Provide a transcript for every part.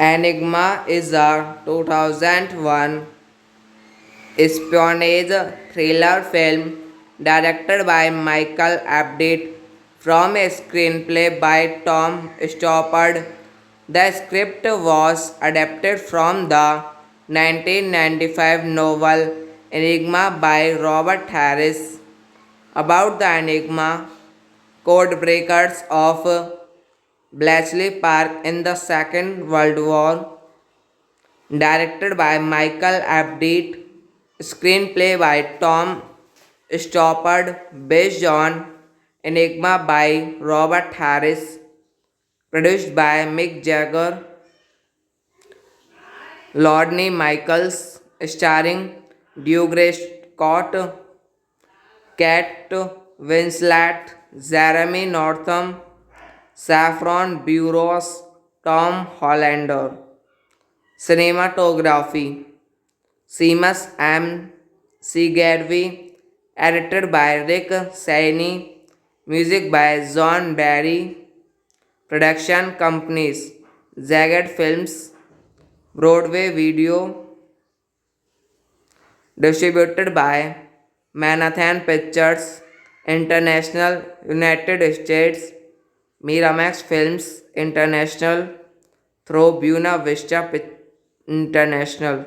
Enigma is a 2001 espionage thriller film directed by Michael Abditt from a screenplay by Tom Stoppard. The script was adapted from the 1995 novel Enigma by Robert Harris. About the Enigma, codebreakers of Bletchley Park in the Second World War, directed by Michael Abditt, screenplay by Tom Stoppard, based on Enigma by Robert Harris, produced by Mick Jagger, Lordney Michaels, starring Douglas Scott, Kate Winslet, Jeremy Northam, Saffron Burrows, Tom Hollander. Cinematography Seamus M. Seagadwy, edited by Rick Saini, music by John Barry, production companies Jagged Films, Broadway Video, distributed by Manhattan Pictures International, United States, Miramax Films International, through Buena Vista International.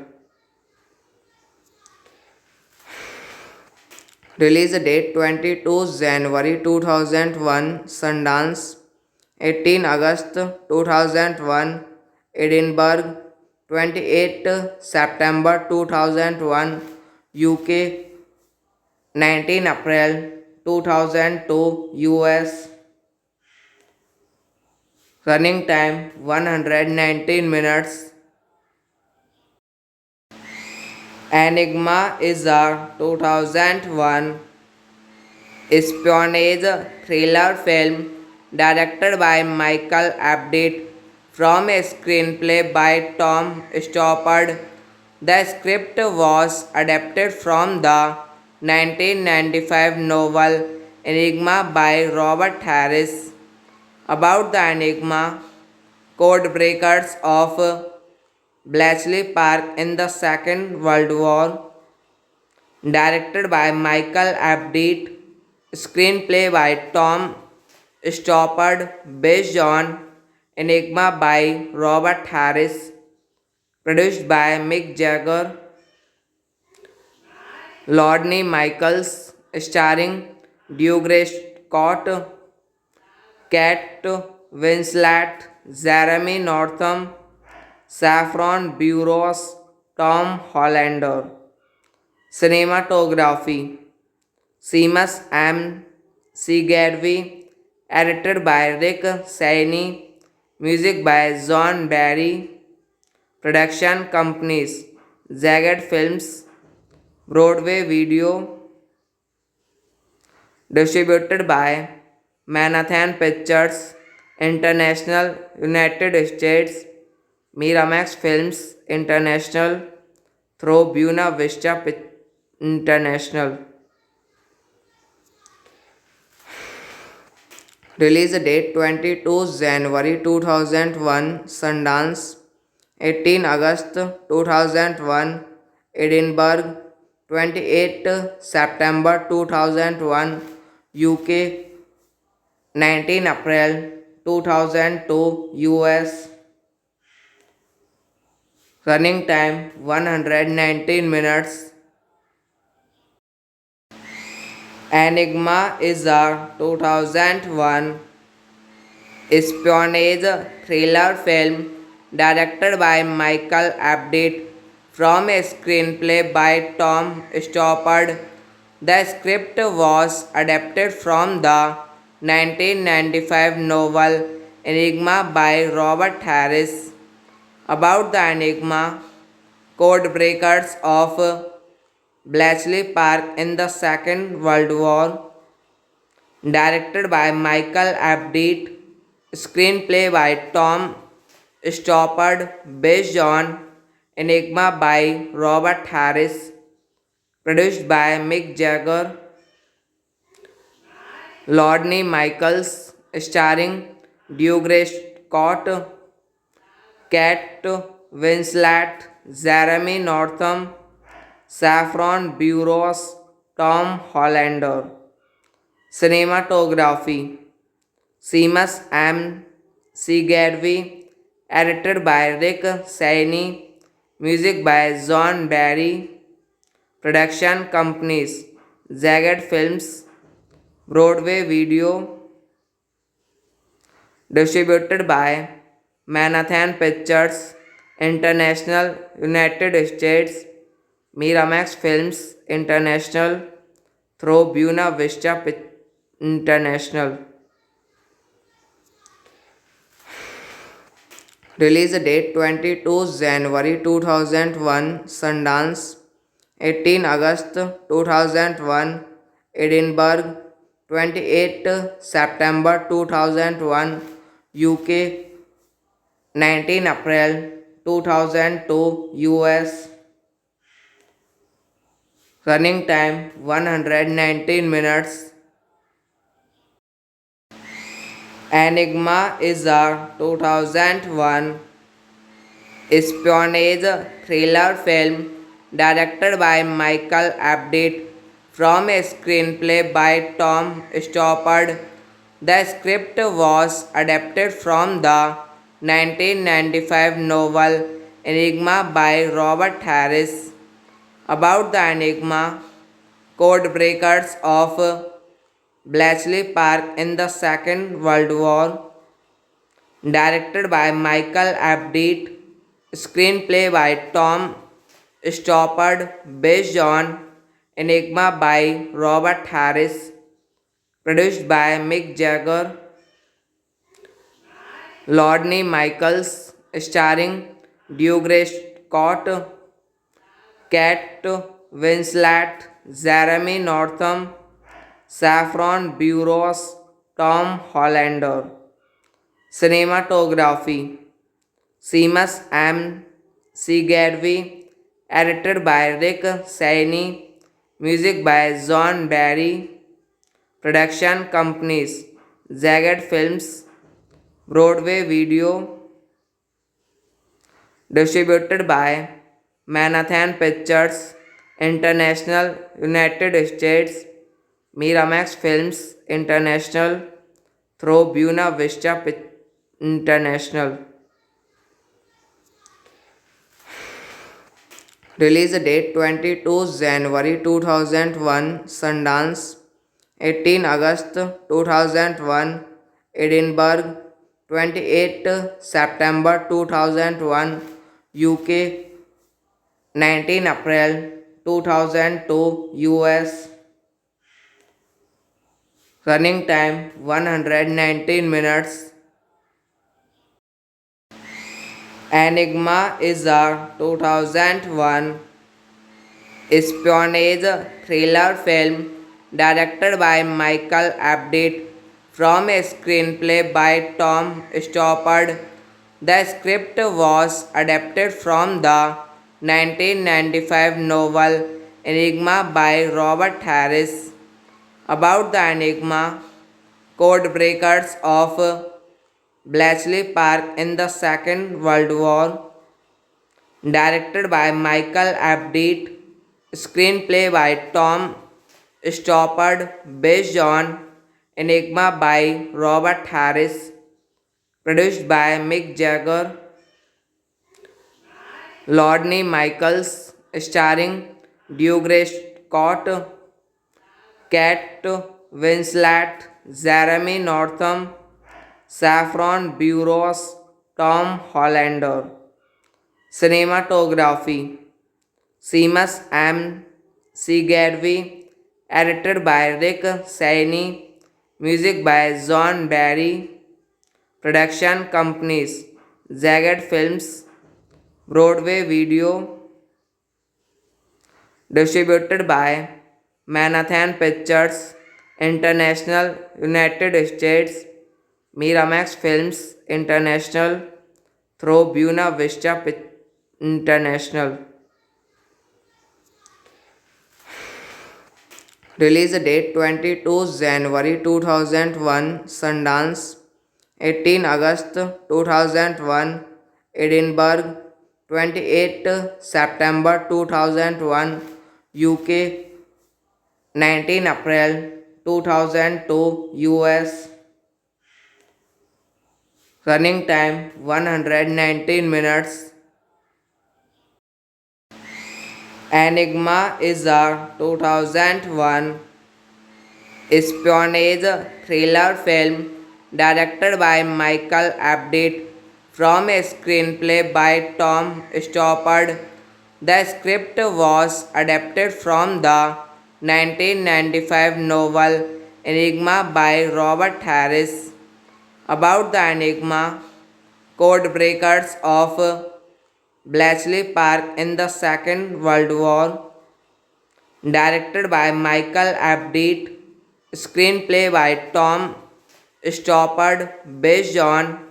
Release date 22 January 2001 Sundance, 18 August 2001 Edinburgh, 28 September 2001 UK, 19 April 2002 US. Running time 119 minutes. Enigma is a 2001 espionage thriller film directed by Michael Abditt from a screenplay by Tom Stoppard. The script was adapted from the 1995 novel Enigma by Robert Harris. About the Enigma, codebreakers of Bletchley Park in the Second World War, directed by Michael Abditt, screenplay by Tom Stoppard, based on Enigma by Robert Harris, produced by Mick Jagger, Lordney Michaels, starring Douglas Scott, Kate Winslet, Jeremy Northam, Saffron Burrows, Tom Hollander. Cinematography Seamus M. Seagadwy, edited by Rick Saini, music by John Barry, production companies Jagged Films, Broadway video, distributed by Manhattan Pictures International, United States, Miramax Films International, through Buena Vista International. Release date 22 January 2001 Sundance, 18 August 2001 Edinburgh, 28 September 2001 UK, 19 April 2002 US. Running time 119 minutes. Enigma is a 2001 espionage thriller film directed by Michael Abditt from a screenplay by Tom Stoppard. The script was adapted from the 1995 novel Enigma by Robert Harris. About the Enigma, code breakers of Bletchley Park in the Second World War, directed by Michael Abditt, screenplay by Tom Stoppard, based on Enigma by Robert Harris, produced by Mick Jagger, Lordney Michaels, starring Dougray Scott, Kate Winslet, Jeremy Northam, Saffron Burrows, Tom Hollander. Cinematography Seamus M. Seagadwy, edited by Rick Saini, music by John Barry, production companies Jagged Films, Broadway Video, distributed by Manhattan Pictures International, United States, Miramax Films International, through Buena Vista International. Release date 22 January 2001 Sundance, 18 August 2001 Edinburgh, 28 September 2001 UK, 19 April 2002 US. Running time 119 minutes. Enigma is a 2001 espionage thriller film directed by Michael Abditt from a screenplay by Tom Stoppard. The script was adapted from the 1995 novel Enigma by Robert Harris. About the Enigma, code breakers of Bletchley Park in the Second World War, directed by Michael Abditt, screenplay by Tom Stoppard, based on Enigma by Robert Harris, produced by Mick Jagger, Lordney Michaels, starring Dougray Scott, Kate Winslet, Jeremy Northam, Saffron Burrows, Tom Hollander. Cinematography Seamus M. Seagadwy, edited by Rick Saini, music by John Barry, production companies Jagged Films, Broadway Video, distributed by Manhattan Pictures International, United States, Miramax Films International, through Buena Vista International. Release date 22 January 2001 Sundance, 18 August 2001 Edinburgh, 28 September 2001 UK, 19 April 2002 US. Running time 119 minutes. Enigma is a 2001 espionage thriller film directed by Michael Abditt from a screenplay by Tom Stoppard. The script was adapted from the 1995 novel Enigma by Robert Harris. About the Enigma, code breakers of Bletchley Park in the Second World War, directed by Michael Abditt, screenplay by Tom Stoppard, based on Enigma by Robert Harris, produced by Mick Jagger, Lordney Michaels, starring Douglas Scott, Kate Winslet, Jeremy Northam, Saffron Burrows, Tom Hollander. Cinematography Seamus M. Seagadwy, edited by Rick Saini, music by John Barry, production companies Jagged Films, Broadway Video, distributed by Manhattan Pictures International, United States, Miramax Films International, through Buena Vista International. Release date 22 January 2001, Sundance 18 August 2001, Edinburgh 28 September 2001, UK 19 April 2002, US. Running time 119 minutes. Enigma is a 2001 espionage thriller film directed by Michael Abditt from a screenplay by Tom Stoppard. The script was adapted from the 1995 novel Enigma by Robert Harris. About the Enigma, code breakers of Bletchley Park in the Second World War, directed by Michael Abditt, screenplay by Tom Stoppard, based on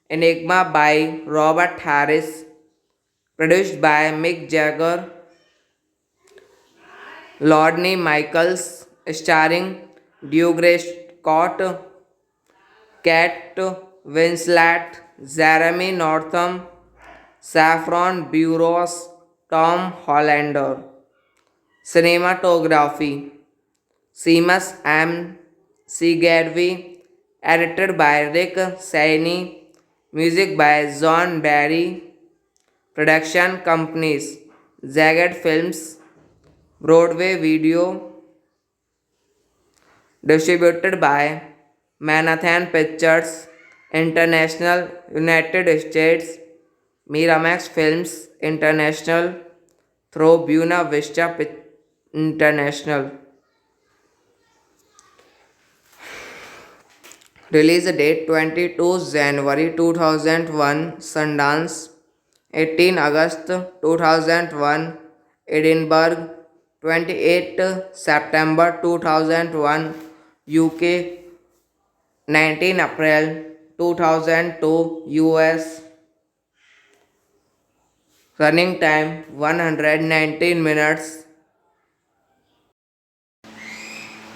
Enigma by Robert Harris, produced by Mick Jagger, Lordney Michaels, starring Douglas Scott, Kate Winslet, Jeremy Northam, Saffron Burrows, Tom Hollander. Cinematography Seamus M. Seagadwy, edited by Rick Saini, music by John Barry, production companies Jagged Films, Broadway Video, distributed by Manhattan Pictures International, United States, Miramax Films International, through Buena Vista International. Release date 22 January 2001, Sundance 18 August 2001, Edinburgh 28 September 2001, UK 19 April 2002, US. Running time 119 minutes.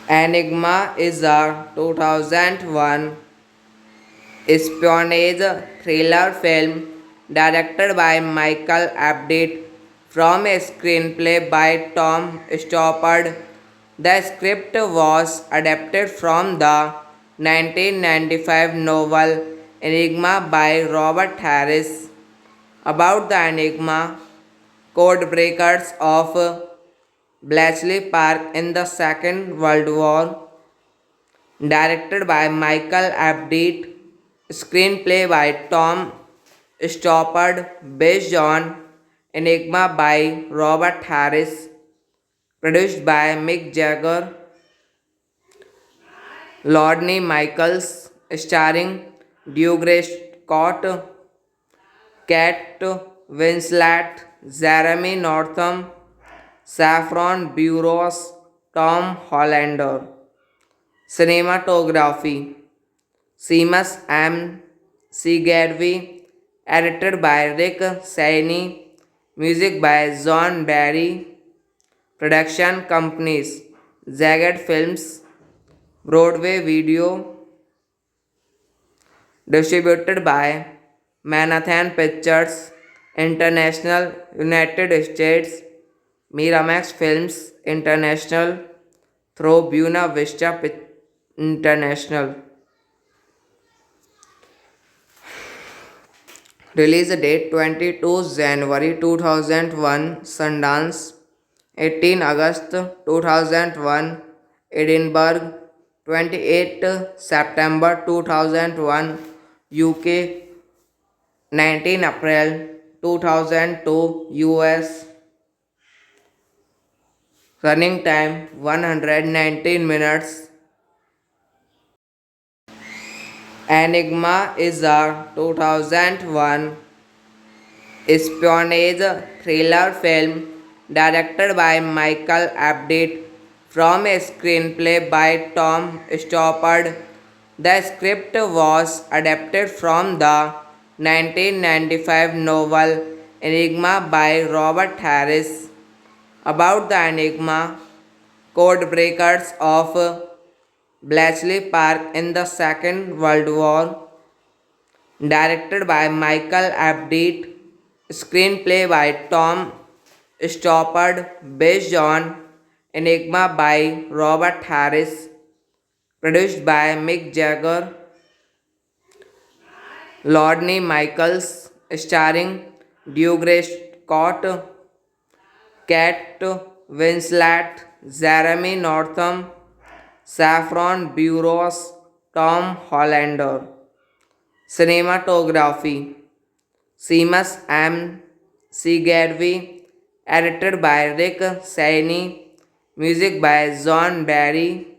Enigma is a 2001 espionage thriller film directed by Michael Abditt from a screenplay by Tom Stoppard. The script was adapted from the 1995 novel Enigma by Robert Harris. About the Enigma, code breakers of Bletchley Park in the Second World War, directed by Michael Abditt, screenplay by Tom Stoppard, based on Enigma by Robert Harris, produced by Mick Jagger, Lordney Michaels, starring Douglas Scott, Kate Winslet, Jeremy Northam, Saffron Burrows, Tom Hollander. Cinematography Seamus M. Seagadwy, edited by Rick Saini, music by John Barry. Production companies Zagat Films, Broadway Video, distributed by Manhattan Pictures International, United States, Miramax Films International, through Buena Vista International. Release date 22 January 2001, Sundance, 18 August 2001, Edinburgh, 28 September 2001, UK, 19 April 2002, US. Running time 119 minutes. Enigma is a 2001 espionage thriller film directed by Michael Abditt from a screenplay by Tom Stoppard. The script was adapted from the 1995 novel Enigma by Robert Harris. About the Enigma, codebreakers of Bletchley Park in the Second World War, directed by Michael Abditt, screenplay by Tom Stoppard, based on Enigma by Robert Harris, produced by Mick Jagger, Lorne Michaels, starring Douglas Scott, Kate Winslet, Jeremy Northam, Saffron Burrows, Tom Hollander. Cinematography Seamus M. Seagadwy, edited by Rick Saini, music by John Barry.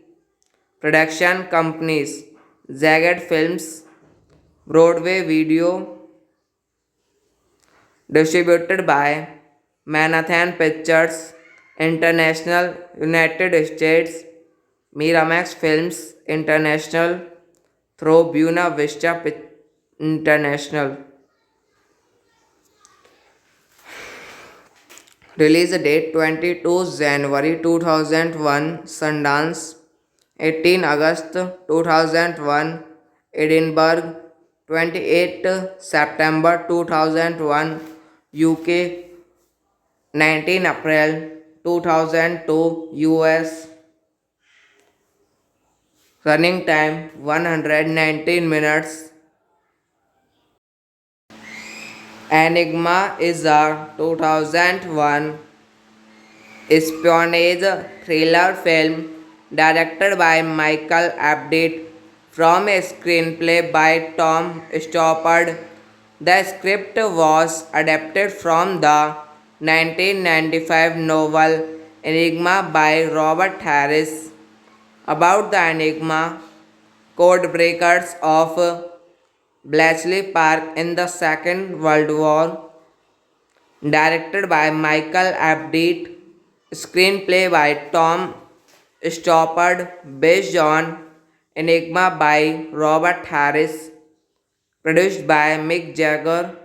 Production companies Zagat Films, Broadway Video, distributed by Manhattan Pictures International, United States, Miramax Films International, through Buena Vista International. Release date 22 January 2001, Sundance, 18 August 2001, Edinburgh, 28 September 2001, UK, 19 April 2002, US. Running time 119 minutes. Enigma is a 2001 espionage thriller film directed by Michael Abditt from a screenplay by Tom Stoppard. The script was adapted from the 1995 novel Enigma by Robert Harris. About the Enigma, codebreakers of Bletchley Park in the Second World War, directed by Michael Abditt, screenplay by Tom Stoppard, based on Enigma by Robert Harris, produced by Mick Jagger,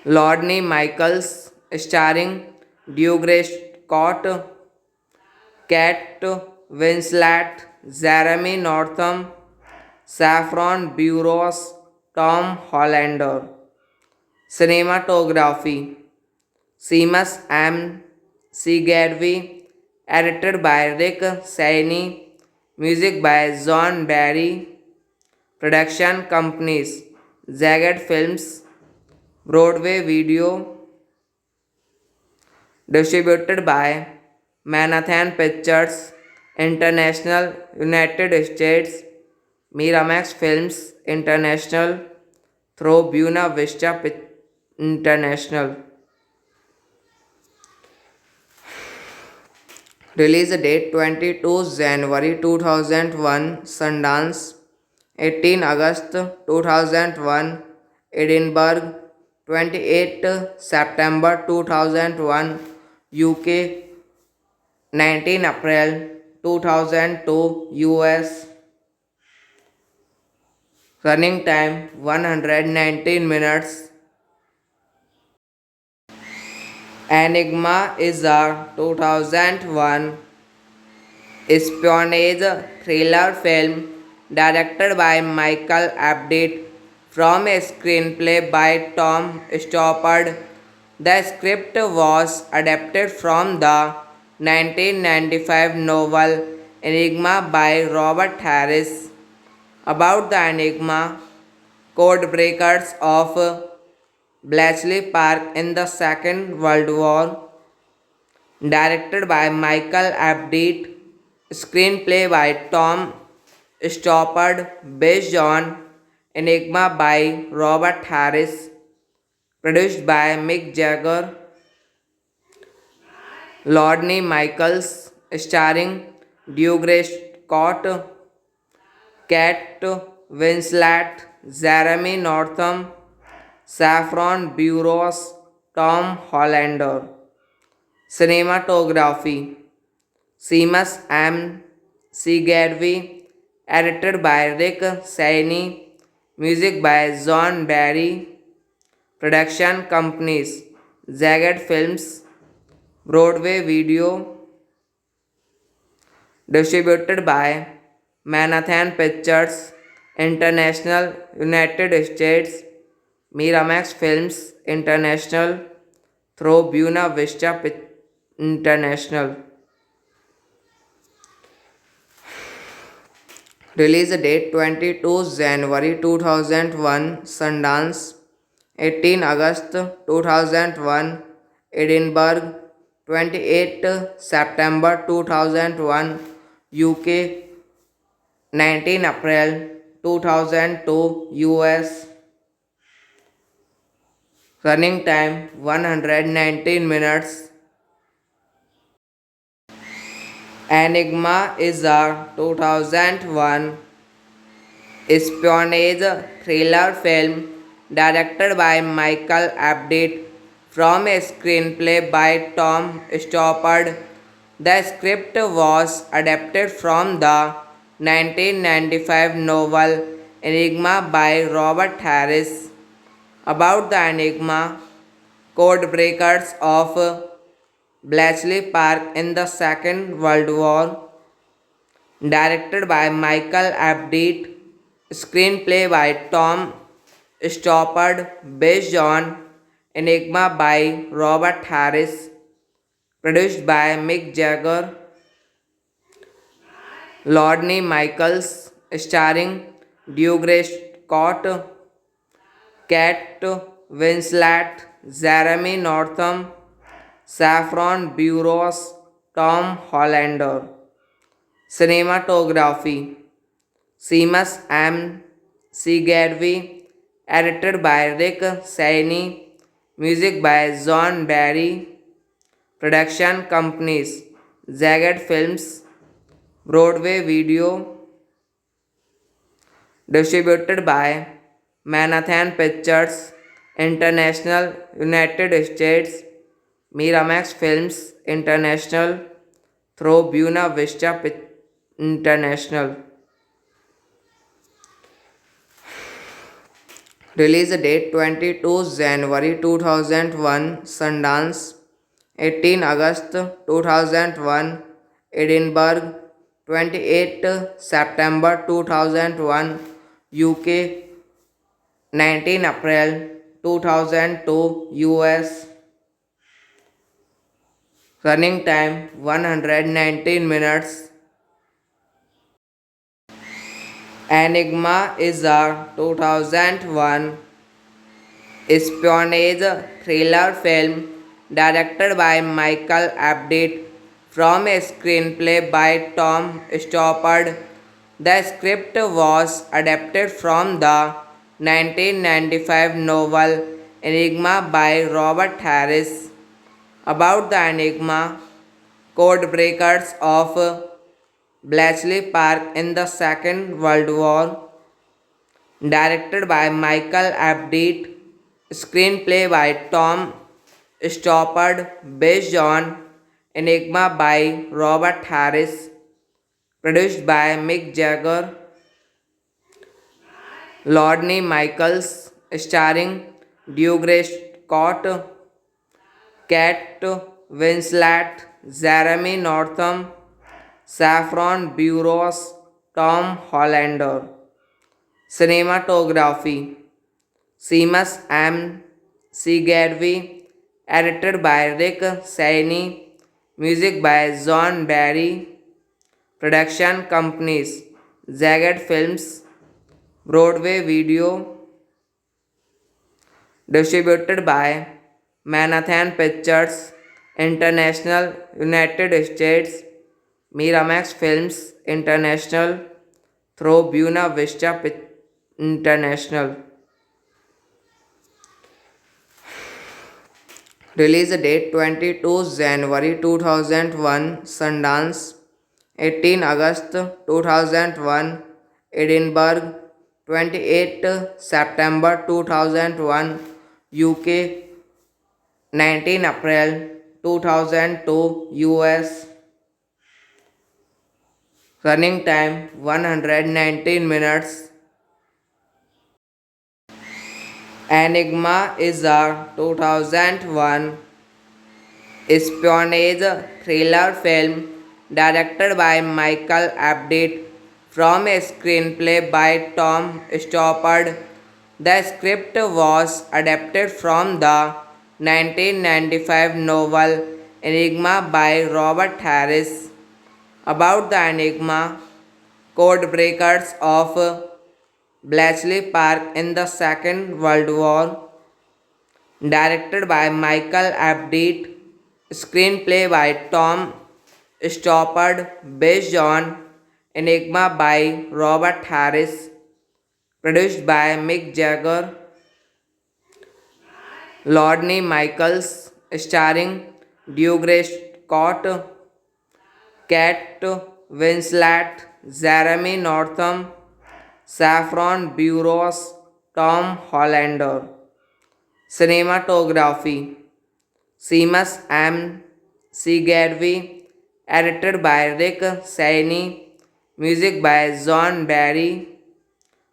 Lorne Michaels, starring Douglas Scott, Kate Winslet, Jeremy Northam, Saffron Burrows, Tom Hollander. Cinematography Seamus M. Seagadwy, edited by Rick Saini, music by John Barry. Production companies Zagat Films, Broadway Video, distributed by Manhattan Pictures International, United States, Miramax Films International, through Buena Vista International. Release date 22 January 2001, Sundance, 18 August 2001, Edinburgh, 28 September 2001, UK, 19 April 2002, US. Running time 119 minutes. Enigma is a 2001 espionage thriller film directed by Michael Abditt from a screenplay by Tom Stoppard. The script was adapted from the 1995 novel Enigma by Robert Harris. About the Enigma, code breakers of Bletchley Park in the Second World War, directed by Michael Abditt, screenplay by Tom Stoppard, based on Enigma by Robert Harris, produced by Mick Jagger, Lordney Michaels, starring Douglas Scott, Kate Winslet, Jeremy Northam, Saffron Burrows, Tom Hollander. Cinematography Seamus M. Seagadwy, edited by Rick Saini, music by John Barry, production companies Jagged Films, Broadway Video, distributed by Manhattan Pictures International, United States, Miramax Films International, through Buena Vista International. Release date 22 January 2001, Sundance, 18 August 2001, Edinburgh, 28 September 2001, UK, 19 April 2002, US. Running time 119 minutes. Enigma is a 2001 espionage thriller film directed by Michael Abditt from a screenplay by Tom Stoppard. The script was adapted from the 1995 novel Enigma by Robert Harris. About the Enigma, code breakers of Bletchley Park in the Second World War, directed by Michael Abditt, screenplay by Tom Stoppard, based on Enigma by Robert Harris, produced by Mick Jagger, Lordney Michaels, starring Douglas Scott, Kate Winslet, Jeremy Northam, Saffron Burrows, Tom Hollander. Cinematography Seamus M. Seagadwy, edited by Rick Saini, music by John Barry, production companies Jagged Films, Broadway Video, distributed by Manhattan Pictures International, United States, Miramax Films International, through Buena Vista International. Release date 22 January 2001, Sundance, 18 August 2001, Edinburgh, 28 September 2001, UK, 19 April 2002, US. Running time 119 minutes. Enigma is a 2001 espionage thriller film directed by Michael Abditt from a screenplay by Tom Stoppard. The script was adapted from the 1995 novel Enigma by Robert Harris. About the Enigma, code breakers of Bletchley Park in the Second World War, directed by Michael Abditt, screenplay by Tom Stoppard, based on Enigma by Robert Harris, produced by Mick Jagger, Lordney Michaels, starring Douglas Scott, Kate Winslet, Jeremy Northam, Saffron Burrows, Tom Hollander. Cinematography Seamus M. Seagadwy, edited by Rick Saini, music by John Barry, production companies Jagged Films, Broadway Video, distributed by Manhattan Pictures International, United States, Miramax Films International, through Buena Vista International. Release date 22 January 2001 Sundance, 18 August 2001 Edinburgh, 28 September 2001 UK, 19 April 2002 US. Running time 119 minutes. Enigma is a 2001 espionage thriller film directed by Michael Abditt from a screenplay by Tom Stoppard. The script was adapted from the 1995 novel Enigma by Robert Harris. About the Enigma, codebreakers of Bletchley Park in the Second World War, directed by Michael Abditt, screenplay by Tom Stoppard, based on Enigma by Robert Harris, produced by Mick Jagger, Lordney Michaels, starring Douglas Scott, Kate Winslet, Jeremy Northam, Saffron Burrows, Tom Hollander. Cinematography Seamus M. Seagadwy, edited by Rick Saini, music by John Barry,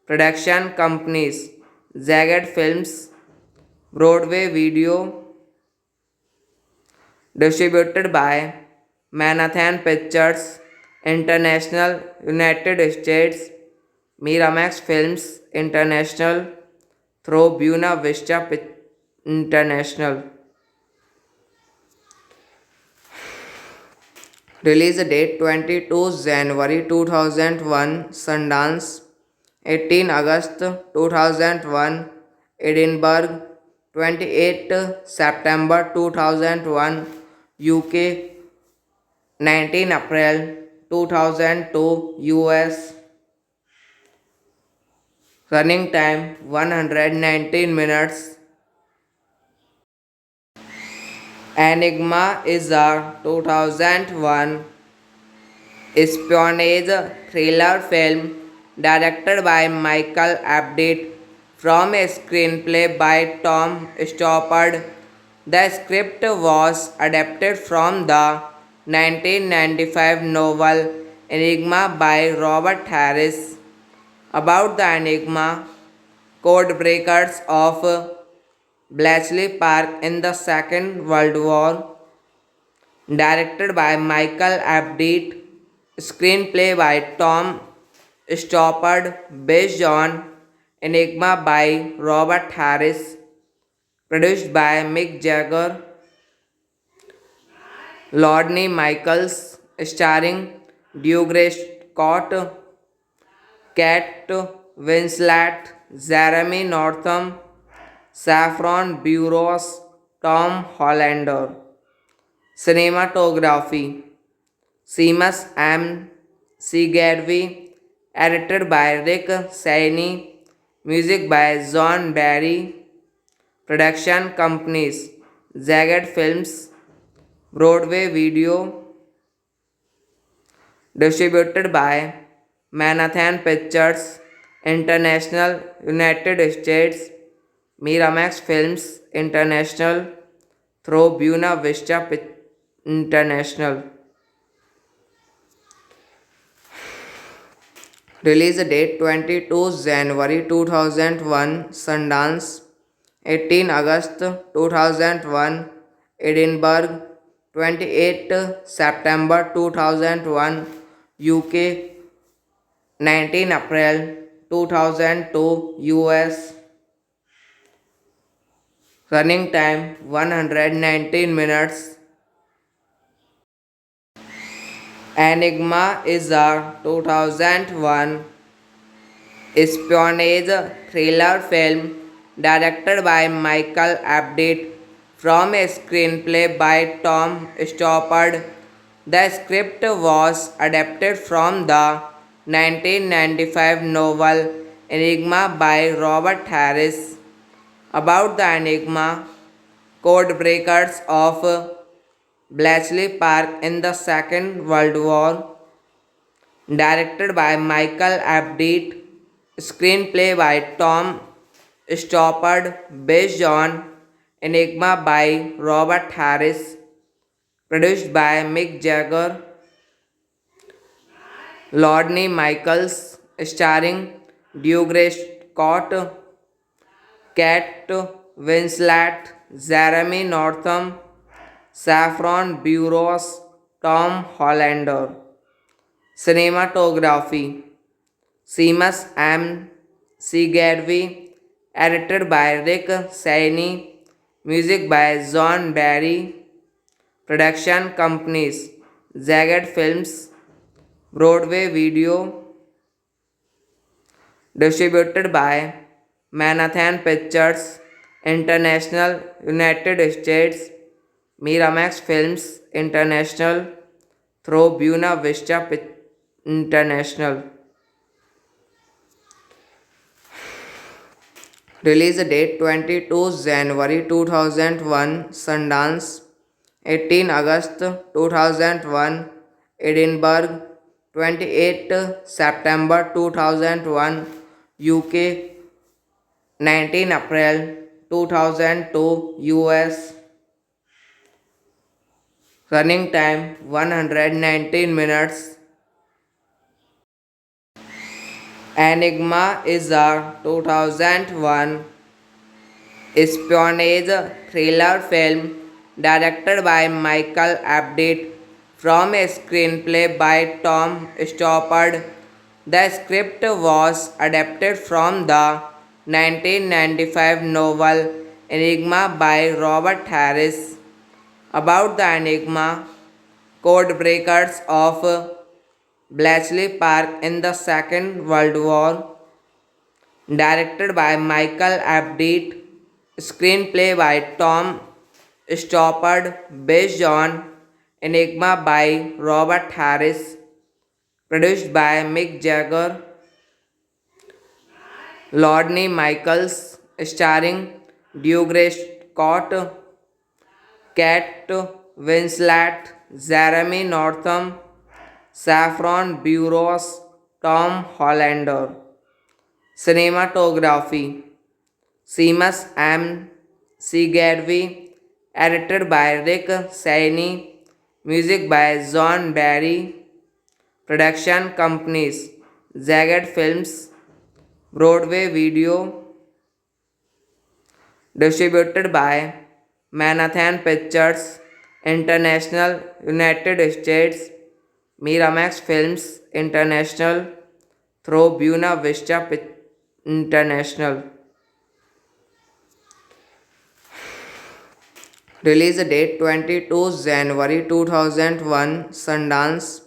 production companies Jagged Films, Broadway Video, distributed by Manhattan Pictures International, United States, Miramax Films International, through Buena Vista International. Release date 22 January 2001 Sundance, 18 August 2001 Edinburgh, 28 September 2001 UK, 19 April 2002 US. Running time 119 minutes. Enigma is a 2001 espionage thriller film directed by Michael Abditt from a screenplay by Tom Stoppard. The script was adapted from the 1995 novel Enigma by Robert Harris. About the Enigma, codebreakers of Bletchley Park in the Second World War, directed by Michael Abditt, screenplay by Tom Stoppard, based on Enigma by Robert Harris, produced by Mick Jagger, Lordney Michaels, starring Douglas Scott, Kate Winslet, Jeremy Northam, Saffron Burrows, Tom Hollander. Cinematography Seamus M. Seagadwy, edited by Rick Saini, music by John Barry, production companies Jagged Films, Broadway Video, distributed by Manhattan Pictures International, United States, Miramax Films International, through Buena Vista International. Release date 22 January 2001 Sundance, 18 August 2001 Edinburgh, 28 September 2001 UK, 19 April 2002 US. Running time 119 minutes. Enigma is a 2001 espionage thriller film directed by Michael Abditt from a screenplay by Tom Stoppard. The script was adapted from the 1995 novel Enigma by Robert Harris. About the Enigma, code breakers of Bletchley Park in the Second World War, directed by Michael Abditt, screenplay by Tom Stoppard, based on Enigma by Robert Harris, produced by Mick Jagger, Lordney Michaels, starring Douglas Scott, Kate Winslet, Jeremy Northam, Saffron Burrows, Tom Hollander. Cinematography Seamus M. Seagadwy, edited by Rick Saini, music by John Barry, production companies Jagged Films, Broadway Video, distributed by Manhattan Pictures International, United States, Miramax Films International, through Buena Vista International. Release date 22 January 2001 Sundance, 18 August 2001 Edinburgh, 28 September 2001 UK, 19 April 2002 US. Running time 119 minutes. Enigma is a 2001 espionage thriller film directed by Michael Abditt from a screenplay by Tom Stoppard. The script was adapted from the 1995 novel Enigma by Robert Harris. About the Enigma, code breakers of Bletchley Park in the Second World War, directed by Michael Abditt, screenplay by Tom Stoppard, based on Enigma by Robert Harris, produced by Mick Jagger, Lordney Michaels, starring Douglas Scott, Kate Winslet, Jeremy Northam, Saffron Burrows, Tom Hollander. Cinematography Seamus M. Seagadwy, edited by Rick Saini, music by John Barry, production companies Jagged Films, Broadway Video, distributed by Manhattan Pictures International, United States, Miramax Films International, through Buena Vista International. Release date 22 January 2001 Sundance,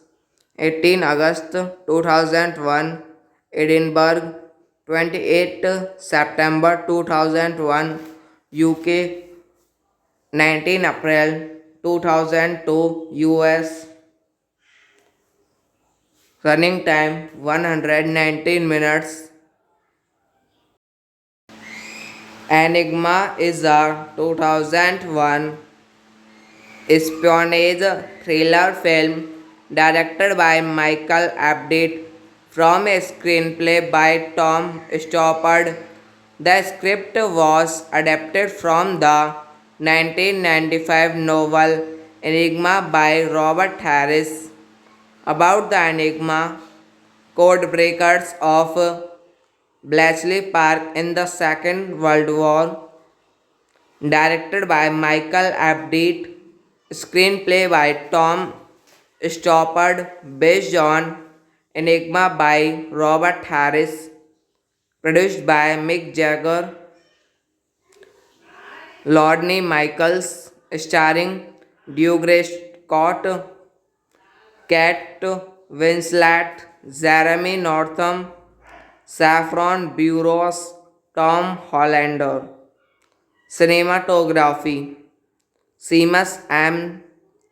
18 August 2001 Edinburgh, 28 September 2001 UK, 19 April 2002 US. Running time 119 minutes. Enigma is a 2001 espionage thriller film directed by Michael Abditt from a screenplay by Tom Stoppard. The script was adapted from the 1995 novel Enigma by Robert Harris. About the Enigma, code breakers of Bletchley Park in the Second World War, directed by Michael Apted, screenplay by Tom Stoppard, based on Enigma by Robert Harris, produced by Mick Jagger, Rodney Michaels, starring Douglas Scott, Kate Winslet, Jeremy Northam, Saffron Burrows, Tom Hollander. Cinematography Seamus M.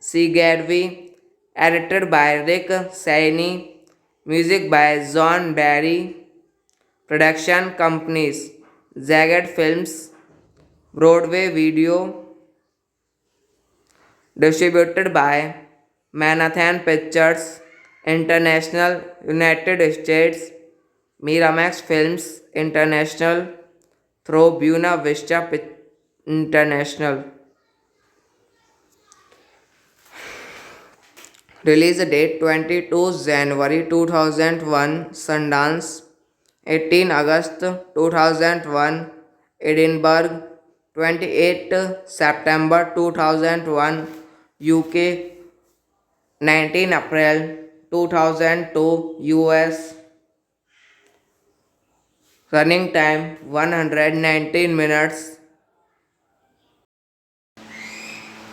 Seagadby, edited by Rick Saini, music by John Barry, production companies Jagged Films, Broadway Video, distributed by Manhattan Pictures International, United States, Miramax Films International, through Buena Vista International. Release date 22 January 2001 Sundance, 18 August 2001 Edinburgh, 28 September 2001 UK, 19 April 2002 US. Running time 119 minutes.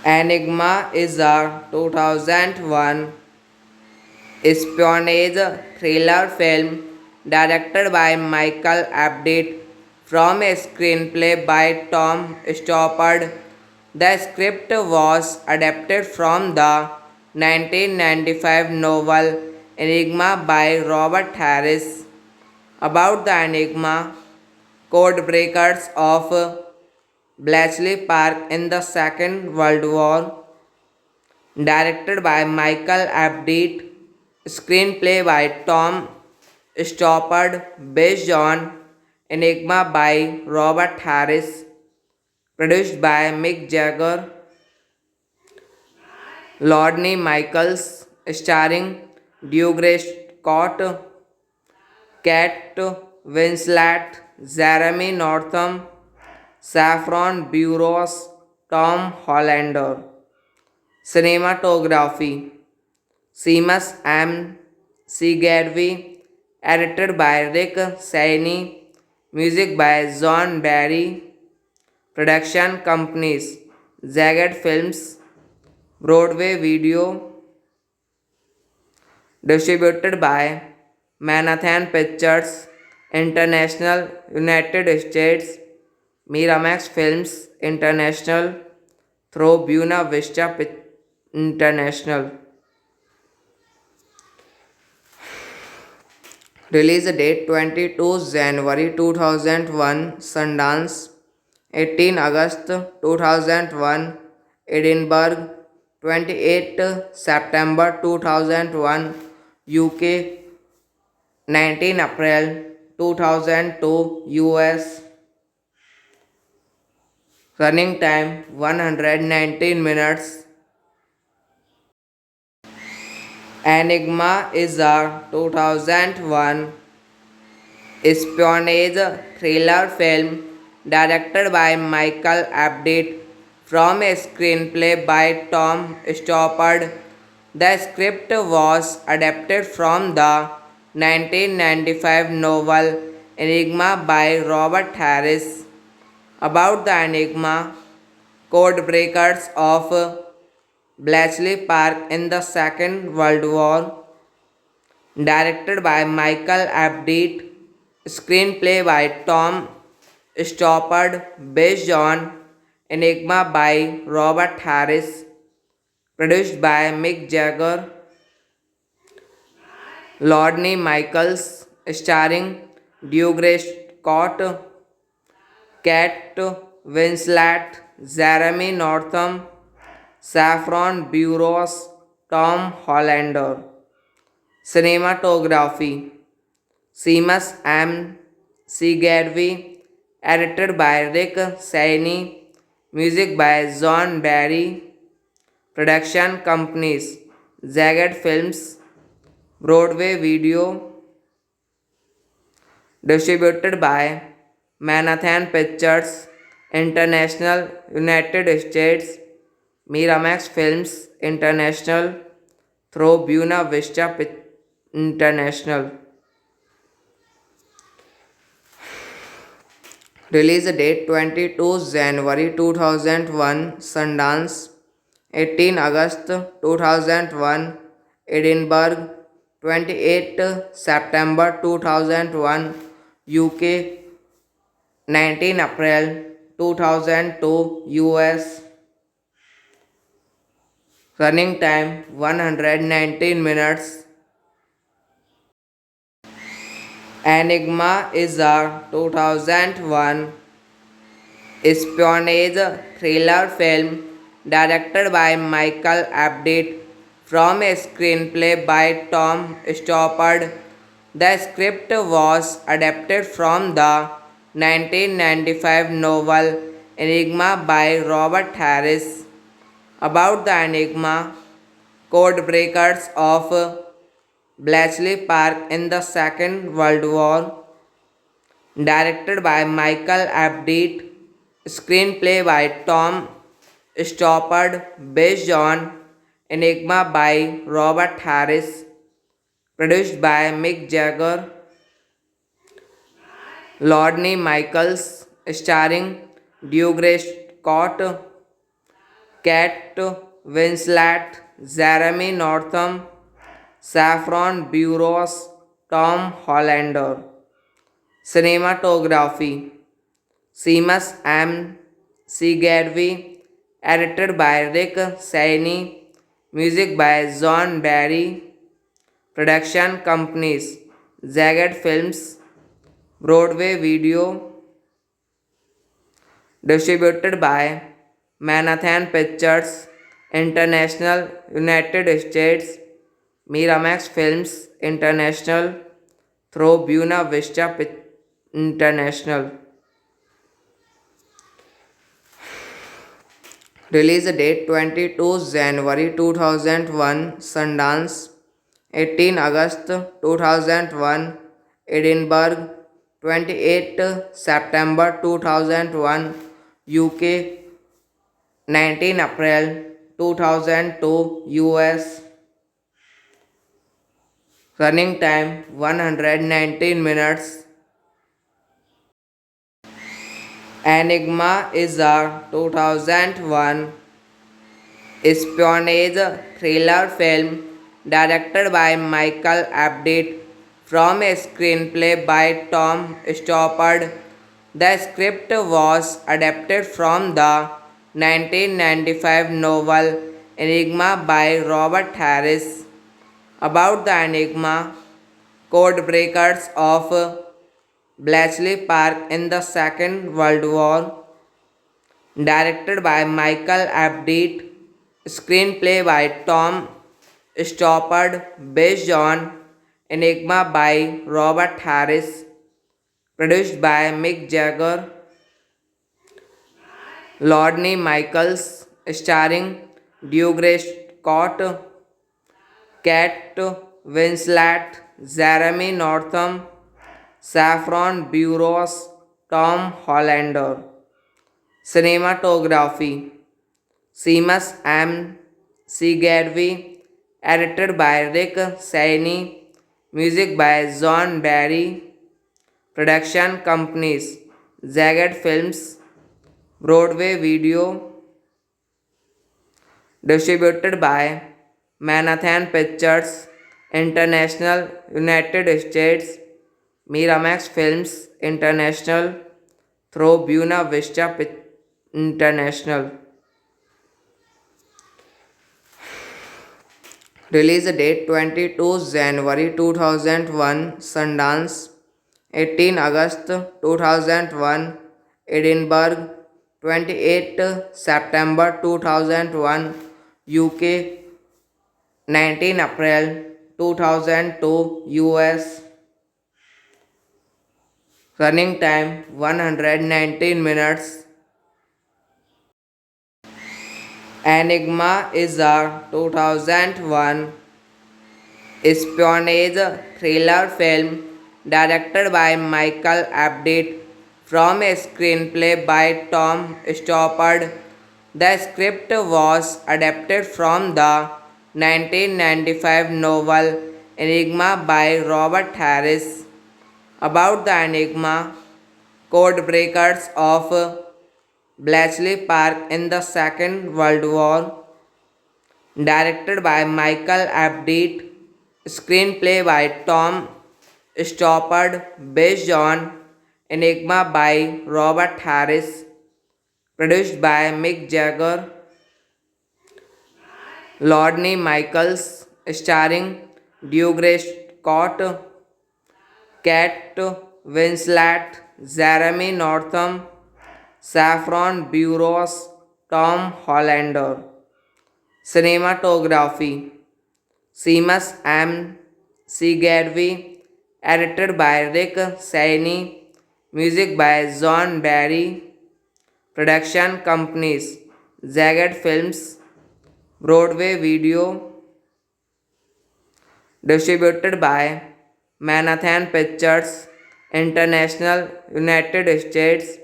Enigma is a 2001 espionage thriller film directed by Michael Apted from a screenplay by Tom Stoppard. The script was adapted from the 1995 novel Enigma by Robert Harris. About the Enigma, code breakers of Bletchley Park in the Second World War, directed by Michael Apted, screenplay by Tom Stoppard, based on Enigma by Robert Harris, produced by Mick Jagger, Rodney Michaels, starring Douglas Scott, Kate Winslet, Jeremy Northam, Saffron Burrows, Tom Hollander. Cinematography Seamus M. Seagadby, edited by Rick Saini, music by John Barry, production companies Jagged Films, Broadway Video, distributed by Manhattan Pictures International, United States, Miramax Films International, through Buena Vista International. Release date 22 January 2001 Sundance, 18 August 2001 Edinburgh, 28 September 2001 UK, 19 April 2002 US. Running time 119 minutes. Enigma is a 2001 espionage thriller film directed by Michael Apted from a screenplay by Tom Stoppard. The script was adapted from the 1995 novel Enigma by Robert Harris. About the Enigma, code breakers of Bletchley Park in the Second World War, directed by Michael Apted, screenplay by Tom Stoppard, based on Enigma by Robert Harris, produced by Mick Jagger, Rodney Michaels, starring Douglas Scott, Kate Winslet, Jeremy Northam, Saffron Burrows, Tom Hollander. Cinematography Seamus M. Seagadby, edited by Rick Saini, Music by John Barry. Production companies Zagat Films, Broadway Video. Distributed by Manhattan Pictures International, United States. Miramax Films International through Buena Vista International. Release date 22 January 2001 Sundance, 18 August 2001 Edinburgh, 28 September 2001 UK, 19 April 2002 US. Running time 119 minutes. Enigma is a 2001 espionage thriller film directed by Michael Abditt from a screenplay by Tom Stoppard. The script was adapted from the 1995 novel Enigma by Robert Harris. About the Enigma, codebreakers of Bletchley Park in the Second World War, directed by Michael Abditt, screenplay by Tom Stoppard, based on Enigma by Robert Harris, produced by Mick Jagger, Lordney Michaels, starring Douglas Scott, Kate Winslet, Jeremy Northam, Saffron Burrows, Tom Hollander. Cinematography Seamus M. Seagadwy, edited by Rick Saini, music by John Barry. Production companies Zagat Films, Broadway Video. Distributed by Manhattan Pictures International, United States. Miramax Films International through Buena Vista International. Release date 22 January 2001 Sundance, 18 August 2001 Edinburgh, 28 September 2001 UK, 19 April 2002 US. Running time 119 minutes. Enigma is a 2001 espionage thriller film directed by Michael Abditt from a screenplay by Tom Stoppard. The script was adapted from the 1995 novel Enigma by Robert Harris. About the Enigma, codebreakers of Bletchley Park in the Second World War, directed by Michael Abditt, screenplay by Tom Stoppard, based on Enigma by Robert Harris, produced by Mick Jagger, Lordney Michaels, starring Douglas Scott, Kate Winslet, Jeremy Northam, Saffron Burrows, Tom Hollander. Cinematography Seamus M. Seagadwy, edited by Rick Saini, music by John Barry. Production companies Zagat Films, Broadway Video. Distributed by Manhattan Pictures International, United States. Miramax Films International through Buena Vista International. Release date 22 January 2001 Sundance, 18 August 2001 Edinburgh, 28 September 2001 UK, 19 April 2002 US. Running time 119 minutes. Enigma is a 2001 espionage thriller film directed by Michael Abditt from a screenplay by Tom Stoppard. The script was adapted from the 1995 novel Enigma by Robert Harris. About the Enigma, code breakers of Bletchley Park in the Second World War, directed by Michael Abditt, screenplay by Tom Stoppard, based on Enigma by Robert Harris, produced by Mick Jagger, Lordney Michaels, starring Douglas Scott, Kate Winslet, Jeremy Northam, Saffron Burrows, Tom Hollander. Cinematography Seamus M. Seagadwy, edited by Rick Saini, music by John Barry, production companies Jagged Films, Broadway Video, distributed by Manhattan Pictures International, United States,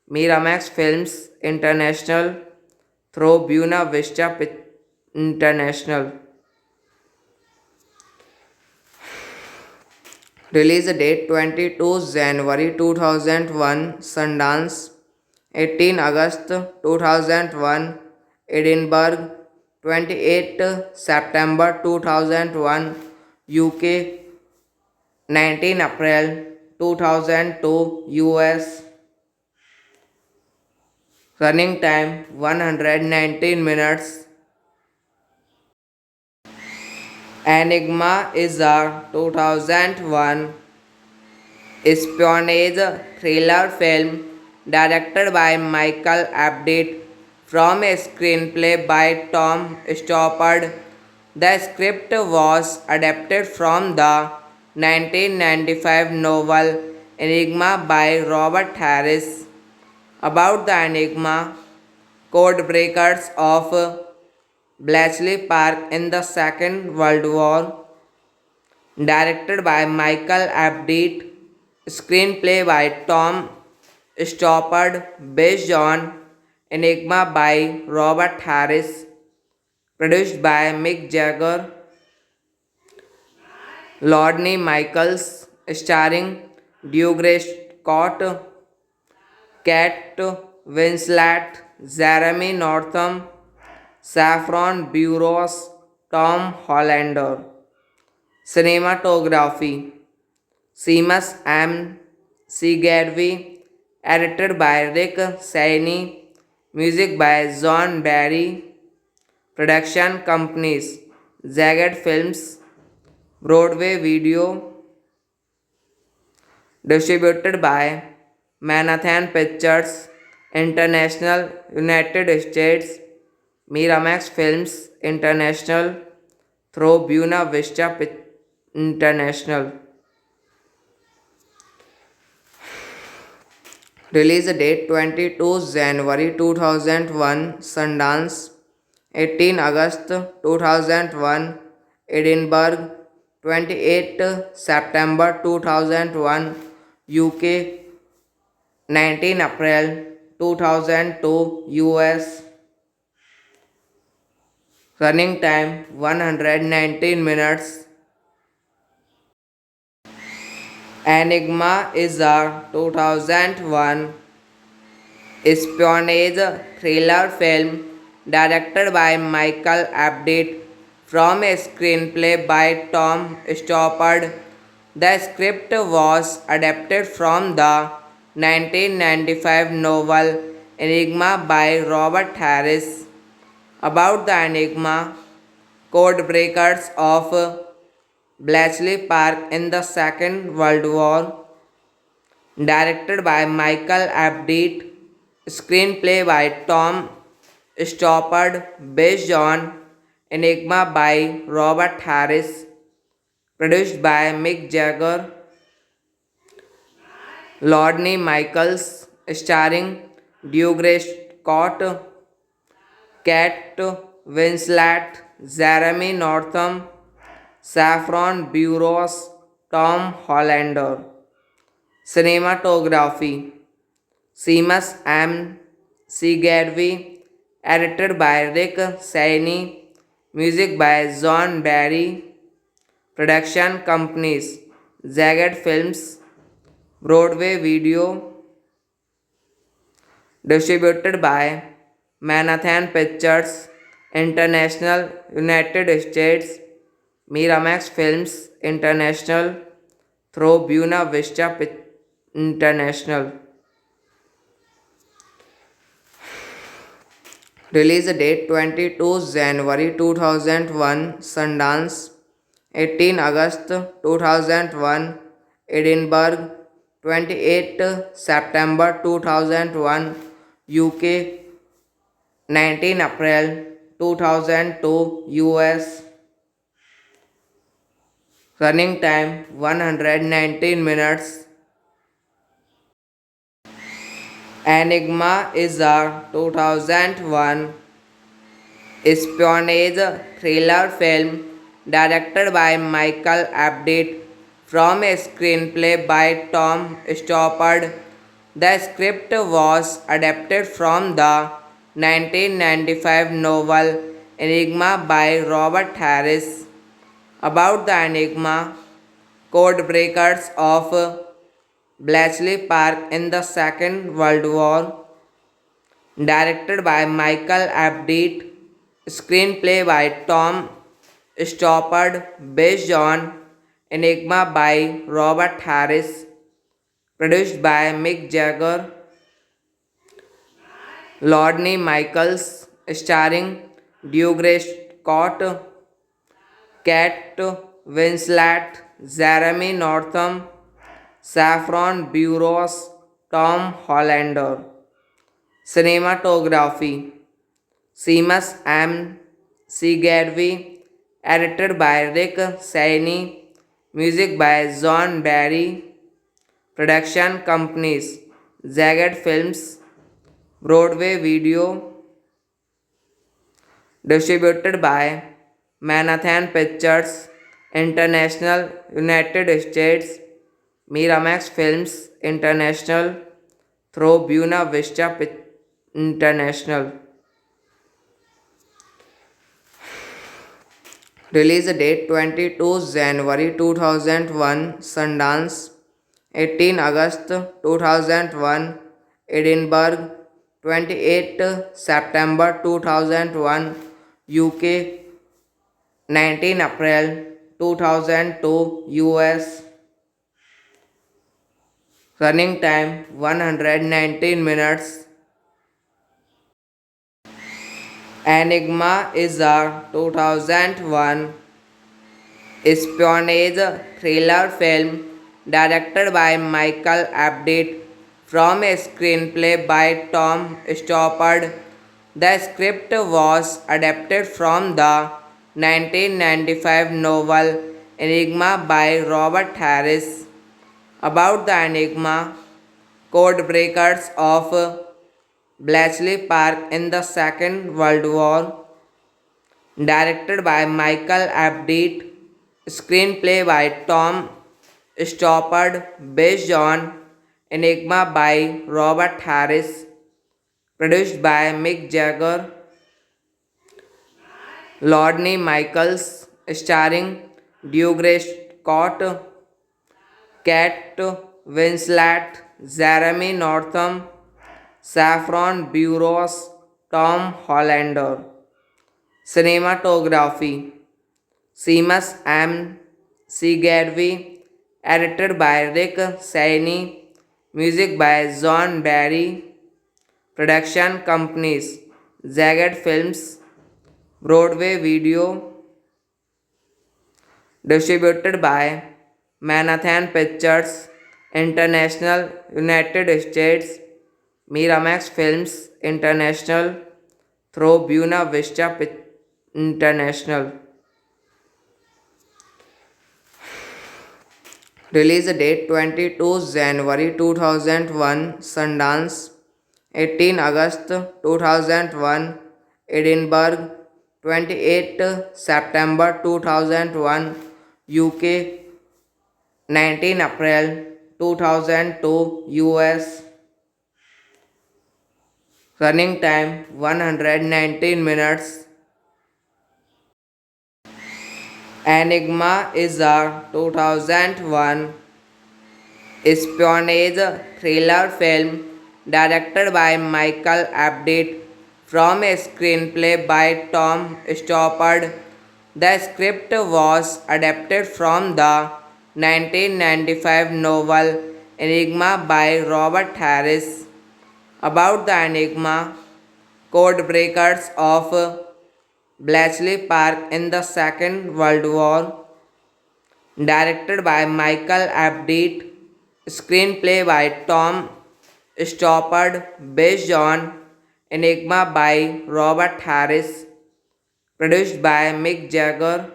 Miramax Films International, through Buena Vista International. Release date 22 January 2001 Sundance, 18 August 2001 Edinburgh, 28 September 2001 UK, 19 April 2002 US. Running time 119 minutes. Enigma is a 2001 espionage thriller film directed by Michael Abditt from a screenplay by Tom Stoppard. The script was adapted from the 1995 novel Enigma by Robert Harris. About the Enigma, code breakers of Bletchley Park in the Second World War, directed by Michael Abditt, screenplay by Tom Stoppard, based on Enigma by Robert Harris, produced by Mick Jagger, Lordney Michaels, starring Douglas Scott, Kate Winslet, Jeremy Northam, Saffron Burrows, Tom Hollander. Cinematography Seamus M. Seagadwy, edited by Rick Saini, music by John Barry, production companies Jagged Films, Broadway Video, distributed by Manhattan Pictures International, United States, Miramax Films International, through Buena Vista International. Release date 22 January 2001 Sundance, 18 August 2001 Edinburgh, 28 September 2001 UK, 19 April 2002 US. Running time 119 minutes. Enigma is a 2001 espionage thriller film directed by Michael Abditt from a screenplay by Tom Stoppard. The script was adapted from the 1995 novel Enigma by Robert Harris. About the Enigma, code breakers of Bletchley Park in the Second World War, directed by Michael Abditt, screenplay by Tom Stoppard, based on Enigma by Robert Harris, produced by Mick Jagger, Lordney Michaels, starring Douglas Scott, Kate Winslet, Jeremy Northam, Saffron Burrows, Tom Hollander. Cinematography Seamus M. Seagadwy, edited by Rick Saini, music by John Barry, production companies Zagat Films, Broadway Video, distributed by Manhattan Pictures International, United States, Miramax Films International, through Buena Vista International. Release date 22 January 2001 Sundance, 18 August 2001 Edinburgh, 28 September 2001 UK, 19 April 2002 US. Running time 119 minutes. Enigma is a 2001 espionage thriller film directed by Michael Abditt from a screenplay by Tom Stoppard. The script was adapted from the 1995 novel Enigma by Robert Harris. About the Enigma, codebreakers of Bletchley Park in the Second World War, directed by Michael Abditt, screenplay by Tom Stoppard, based on Enigma by Robert Harris, produced by Mick Jagger, Lordney Michaels, starring Dougray Scott, Kate Winslet, Jeremy Northam, Saffron Burrows, Tom Hollander. Cinematography Seamus M. Seagadwy, edited by Rick Saini, music by John Barry, production companies Zagat Films, Broadway Video, distributed by Manhattan Pictures International, United States, Miramax Films International, through Buena Vista International. Release date 22 January 2001 Sundance, 18 August 2001 Edinburgh, 28 September 2001 UK, 19 April 2002 US. Running time 119 minutes. Enigma is a 2001 espionage thriller film directed by Michael Abditt from a screenplay by Tom Stoppard. The script was adapted from the 1995 novel Enigma by Robert Harris. About the Enigma, codebreakers of Bletchley Park in the Second World War, directed by Michael Abditt, screenplay by Tom Stoppard, based on Enigma by Robert Harris, produced by Mick Jagger, Lordney Michaels, starring Dougray Scott, Kate Winslet, Jeremy Northam, Saffron Burrows, Tom Hollander. Cinematography Seamus M. Seagadwy, edited by Rick Saini, music by John Barry, production companies Zagat Films, Broadway Video, distributed by Manhattan Pictures International, United States, Miramax Films International, through Buena Vista International. Release date 22 January 2001 Sundance, 18 August 2001 Edinburgh, 28 September 2001, UK, 19 April 2002, US. Running time 119 minutes. Enigma is a 2001 espionage thriller film directed by Michael Abditt from a screenplay by Tom Stoppard. The script was adapted from the 1995 novel Enigma by Robert Harris. About the Enigma, code breakers of Bletchley Park in the Second World War, directed by Michael Abditt, screenplay by Tom Stoppard, based on Enigma by Robert Harris, produced by Mick Jagger,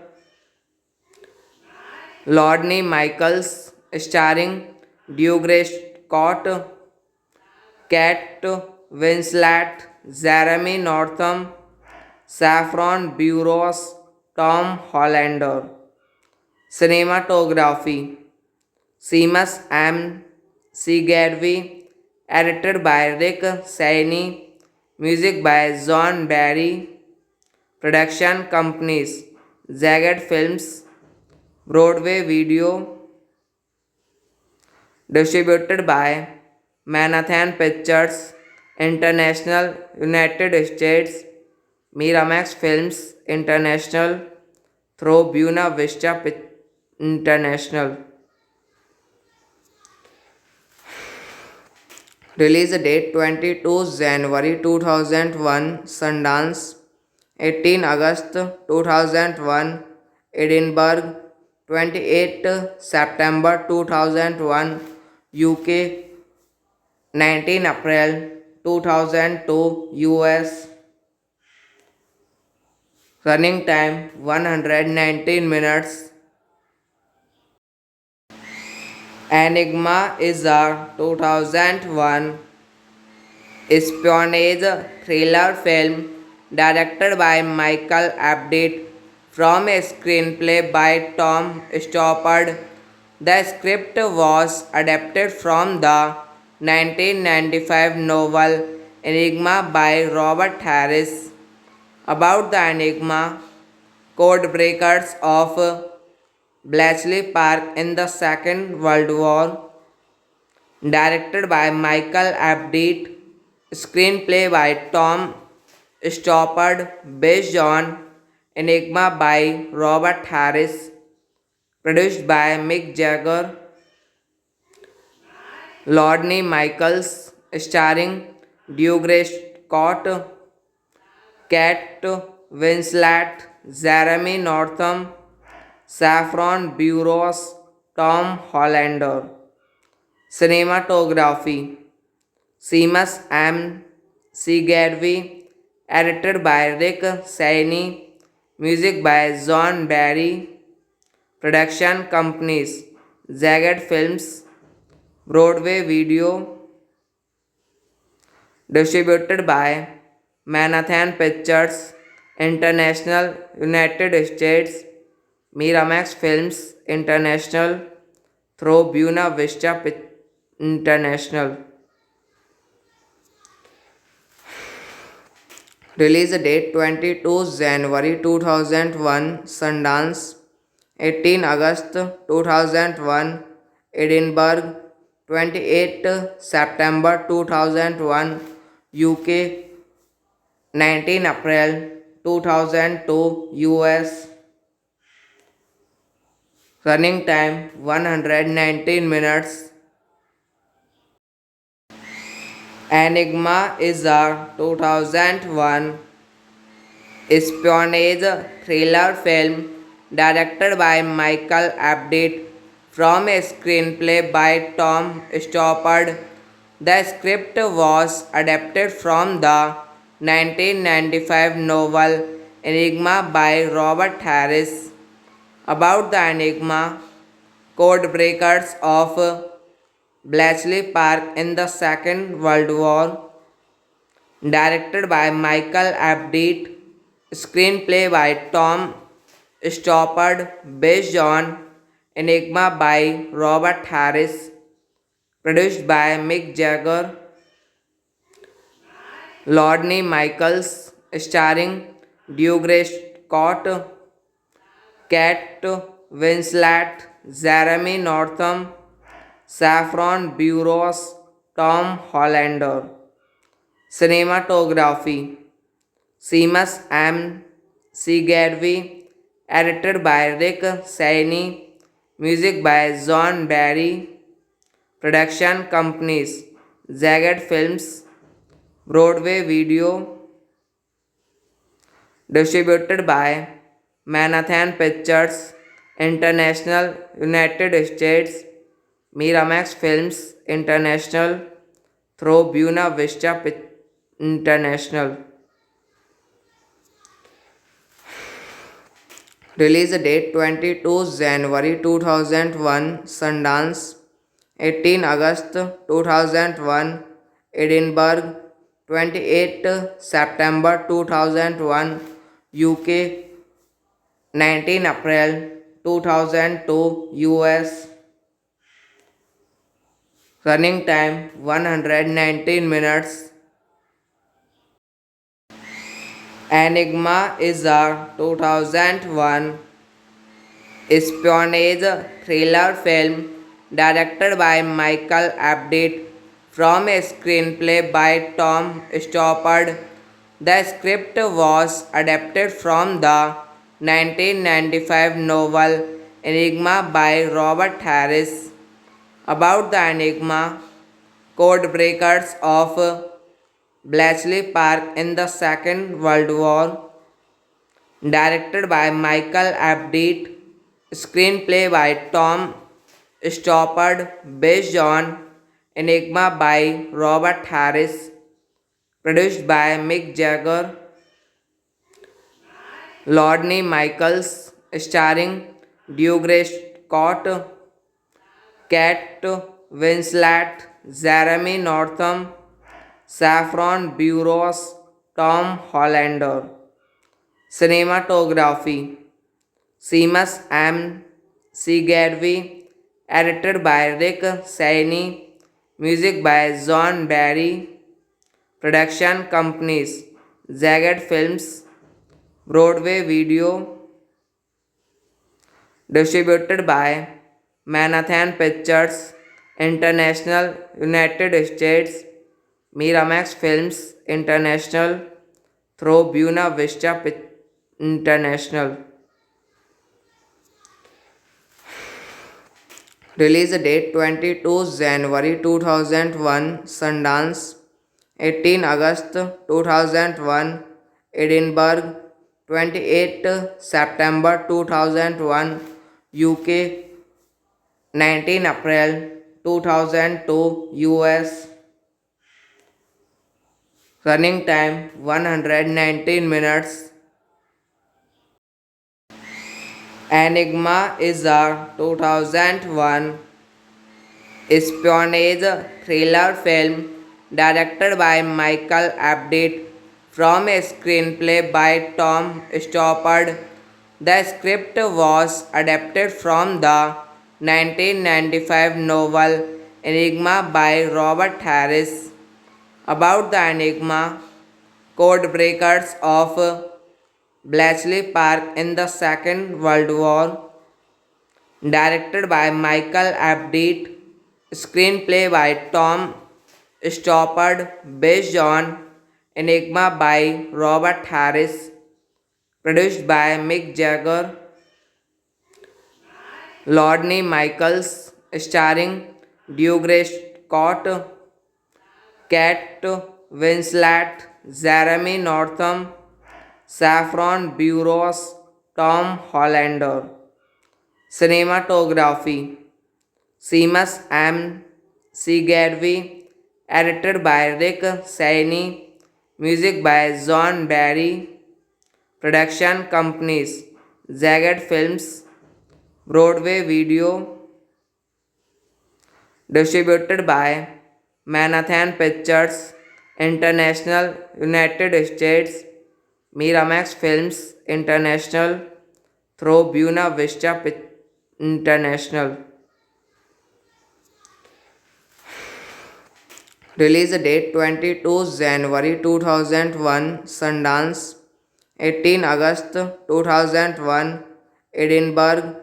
Lordney Michaels, starring Douglas Scott, Kate Winslet, Jeremy Northam, Saffron Burrows, Tom Hollander. Cinematography Seamus M. Seagadwy, edited by Rick Saini, music by John Barry, production companies Jagged Films, Broadway Video, distributed by Manhattan Pictures International, United States, Miramax Films International, through Buena Vista International. Release date 22 January 2001, Sundance, 18 August 2001, Edinburgh, 28 September 2001, UK, 19 April 2002, US. Running time 119 minutes. Enigma is a 2001 espionage thriller film directed by Michael Abditt from a screenplay by Tom Stoppard. The script was adapted from the 1995 novel Enigma by Robert Harris. About the Enigma, code breakers of Bletchley Park in the Second World War, directed by Michael Abditt, screenplay by Tom Stoppard, based on Enigma by Robert Harris, produced by Mick Jagger, Lordney Michaels, starring Douglas Scott, Kate Winslet, Jeremy Northam, Saffron Burrows, Tom Hollander. Cinematography Seamus M. Seagadwy, edited by Rick Saini, music by John Barry, production companies Jagged Films, Broadway Video, distributed by Manhattan Pictures International, United States, Miramax Films International, through Buena Vista International. Release date 22 January 2001, Sundance, 18 August 2001, Edinburgh, 28 September 2001, UK, 19 April 2002, US. Running time 119 minutes. Enigma is a 2001 espionage thriller film directed by Michael Abditt from a screenplay by Tom Stoppard. The script was adapted from the 1995 novel Enigma by Robert Harris. About the Enigma, code breakers of Bletchley Park in the Second World War, directed by Michael Apted, screenplay by Tom Stoppard, based on Enigma by Robert Harris, produced by Mick Jagger, Lordney Michaels, starring Douglas Scott, Kate Winslet, Jeremy Northam, Saffron Burrows, Tom Hollander. Cinematography Seamus M. Seagadby, edited by Rick Saini, music by John Barry, production companies Jagged Films, Broadway Video, distributed by Manhattan Pictures International, United States, Miramax Films International, through Buena Vista International. Release date 22 January 2001 Sundance, 18 August 2001 Edinburgh, 28 September 2001 UK, 19 April 2002 US. Running time 119 minutes. Enigma is a 2001 espionage thriller film directed by Michael Apted from a screenplay by Tom Stoppard. The script was adapted from the 1995 novel Enigma by Robert Harris. About the Enigma, code breakers of Bletchley Park in the Second World War, directed by Michael Apted, screenplay by Tom Stoppard, based on Enigma by Robert Harris, produced by Mick Jagger, Lordney Michaels, starring Douglas Scott, Kate Winslet, Jeremy Northam, Saffron Burrows, Tom Hollander. Cinematography Seamus M. Seagadby, edited by Rick Saini, music by John Barry, production companies Jagged Films, Broadway Video, distributed by Manhattan Pictures International, United States, Miramax Films International, through Buena Vista International. Release date 22 January 2001 Sundance, 18 August 2001 Edinburgh, 28 September 2001 UK, 19 April 2002 US. Running time 119 minutes. Enigma is a 2001 espionage thriller film directed by Michael Apted from a screenplay by Tom Stoppard. The script was adapted from the 1995 novel Enigma by Robert Harris. About the Enigma, code breakers of Bletchley Park in the Second World War, directed by Michael Apted, screenplay by Tom Stoppard, based on Enigma by Robert Harris, produced by Mick Jagger, Lordney Michaels, starring Douglas Scott, Kate Winslet, Jeremy Northam, Saffron Burrows, Tom Hollander. Cinematography Seamus M. Seagadby, edited by Rick Saini, music by John Barry, production companies Jagged Films, Broadway Video, distributed by Manhattan Pictures International, United States, Miramax Films International, through Buena Vista International. Release date 22 January 2001, Sundance, 18 August 2001, Edinburgh,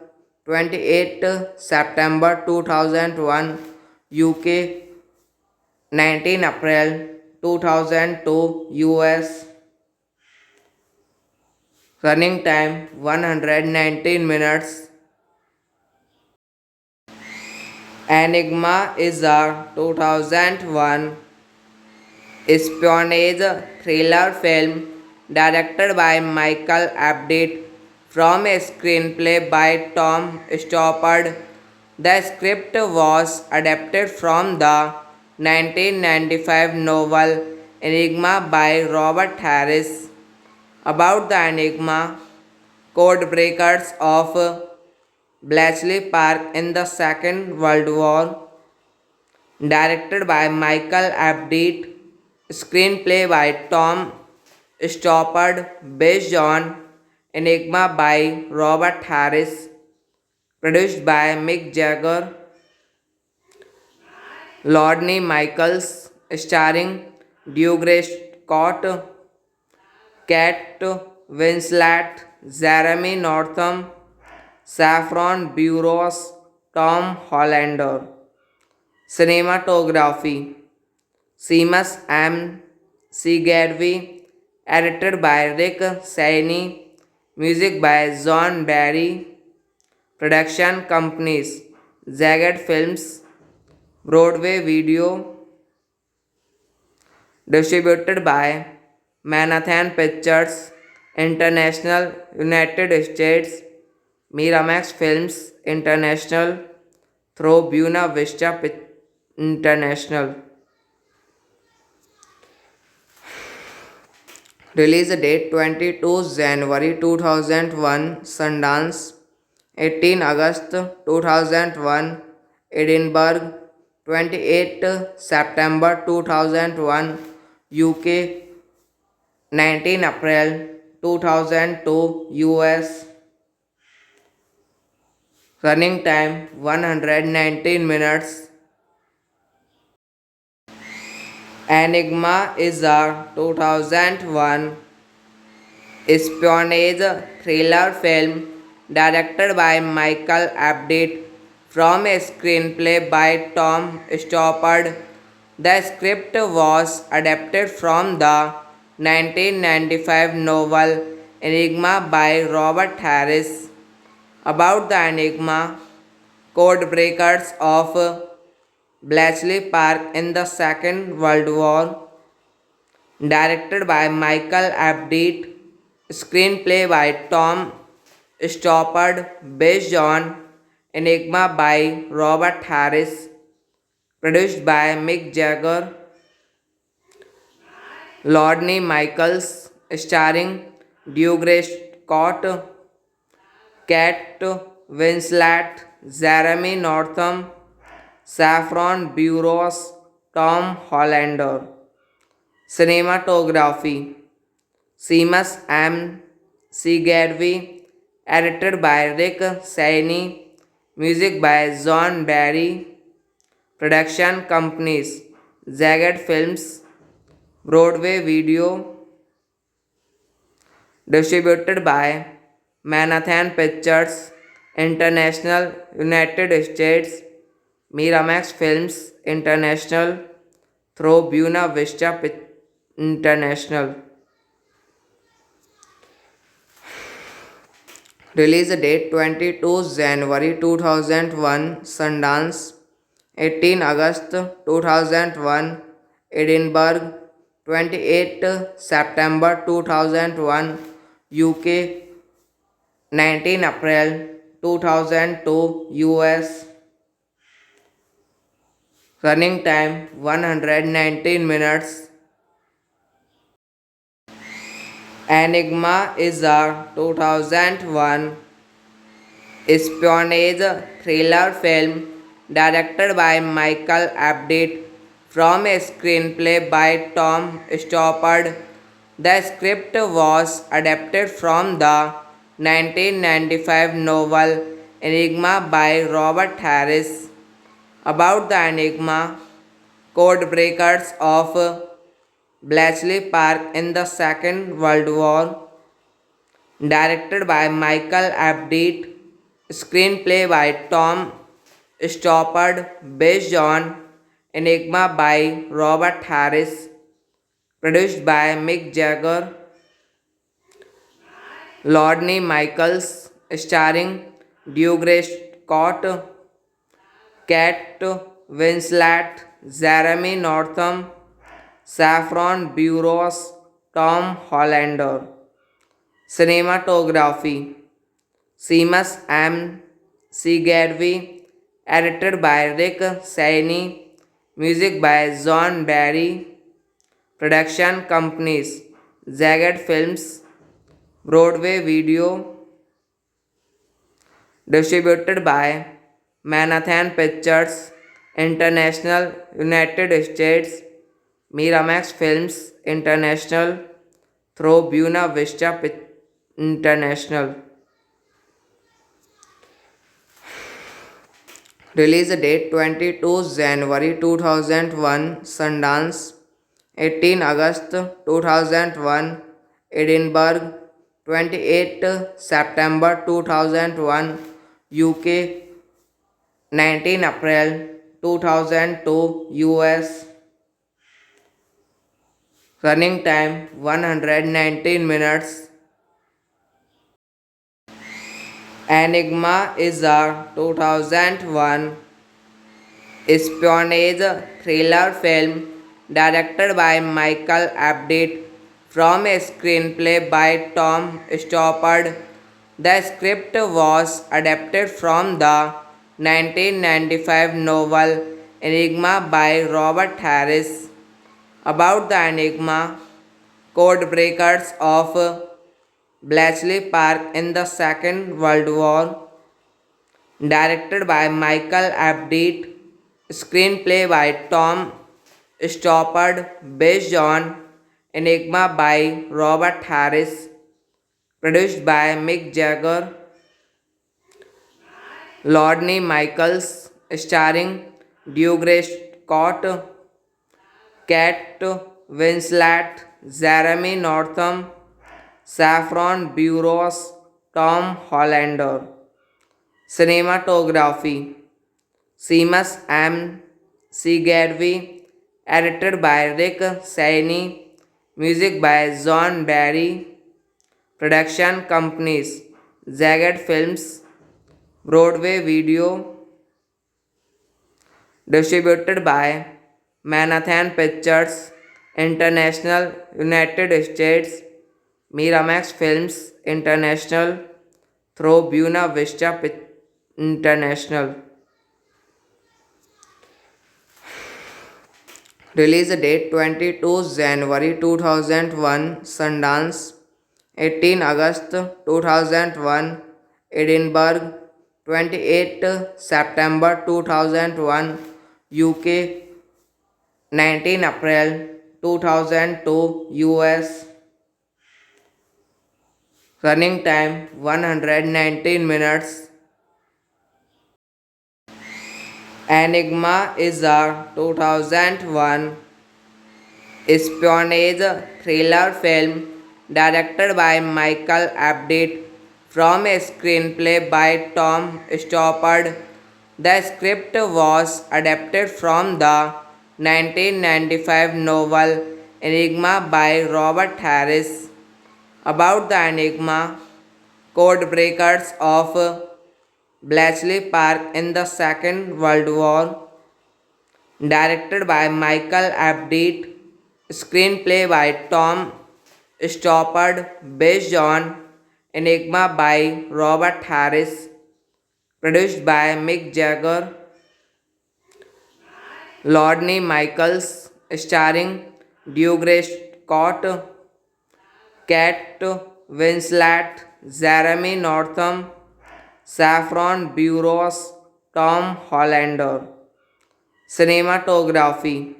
28 September 2001, UK, 19 April 2002, US. Running time 119 minutes. Enigma is a 2001 espionage thriller film directed by Michael Abditt from a screenplay by Tom Stoppard. The script was adapted from the 1995 novel Enigma by Robert Harris. About the Enigma, code breakers of Bletchley Park in the Second World War, directed by Michael Abditt, screenplay by Tom Stoppard, based on Enigma by Robert Harris, produced by Mick Jagger, Lordney Michaels, starring Dougray Scott, Kate Winslet, Jeremy Northam, Saffron Burrows, Tom Hollander. Cinematography Seamus M. Seagadwy, edited by Rick Saini, music by John Barry, production companies Jagged Films, Broadway Video, distributed by Manhattan Pictures International, United States, Miramax Films International, through Buena Vista International. Release date 22 January 2001, Sundance, 18 August 2001, Edinburgh, 28 September 2001, UK, 19 April 2002, US. Running time 119 minutes. Enigma is a 2001 espionage thriller film directed by Michael Abditt from a screenplay by Tom Stoppard. The script was adapted from the 1995 novel Enigma by Robert Harris. About the Enigma, code breakers of Bletchley Park in the Second World War, directed by Michael Abditt, screenplay by Tom Stoppard, based on Enigma by Robert Harris, produced by Mick Jagger, Lordney Michaels, starring Dougray Scott, Kate Winslet, Jeremy Northam, Saffron Burrows, Tom Hollander. Cinematography Seamus M. Seagadwy, edited by Rick Saini, music by John Barry, production companies Jagged Films, Broadway Video, distributed by Manhattan Pictures International, United States, Miramax Films International, through Buena Vista International. Release date 22 January 2001, Sundance, 18 August 2001, Edinburgh, 28 September 2001, UK, 19 April 2002, US. Running time 119 minutes. Enigma is a 2001 espionage thriller film directed by Michael Abditt from a screenplay by Tom Stoppard. The script was adapted from the 1995 novel Enigma by Robert Harris. About the Enigma, code breakers of Bletchley Park in the Second World War, directed by Michael Apted, screenplay by Tom Stoppard, based on Enigma by Robert Harris, produced by Mick Jagger, Lordney Michaels, starring Douglas Scott, Kate Winslet, Jeremy Northam, Saffron Burrows, Tom Hollander. Cinematography Seamus M. Seagadwy, edited by Rick Saini, music by John Barry, production companies Jagged Films, Broadway Video, distributed by Manhattan Pictures International, United States, Miramax Films International, through Buena Vista International. Release date 22 January 2001 Sundance, 18 August 2001 Edinburgh, 28 September 2001 UK, 19 April 2002 US. Running time 119 minutes. Enigma is a 2001 espionage thriller film directed by Michael Apted from a screenplay by Tom Stoppard. The script was adapted from the 1995 novel Enigma by Robert Harris. About the Enigma, code breakers of Bletchley Park in the Second World War, directed by Michael Apted, screenplay by Tom Stoppard, based on Enigma by Robert Harris, produced by Mick Jagger, Lordney Michaels, starring Douglas Scott, Kate Winslet, Jeremy Northam, Saffron Burrows, Tom Hollander. Cinematography Seamus M. Seagadwy, edited by Rick Saini, music by John Barry, production companies Jagged Films, Broadway Video, distributed by Manhattan Pictures International, United States, Miramax Films International, through Buena Vista International. Release date 22 January 2001 Sundance, 18 August 2001 Edinburgh, 28 September 2001 UK, 19 April 2002 US. Running time 119 minutes. Enigma is a 2001 espionage thriller film directed by Michael Apted from a screenplay by Tom Stoppard. The script was adapted from the 1995 novel Enigma by Robert Harris. About the Enigma, code breakers of Bletchley Park in the Second World War, directed by Michael Apted, screenplay by Tom Stoppard, based on Enigma by Robert Harris, produced by Mick Jagger, Lordney Michaels, starring Douglas Scott, Kate Winslet, Jeremy Northam, Saffron Burrows, Tom Hollander. Cinematography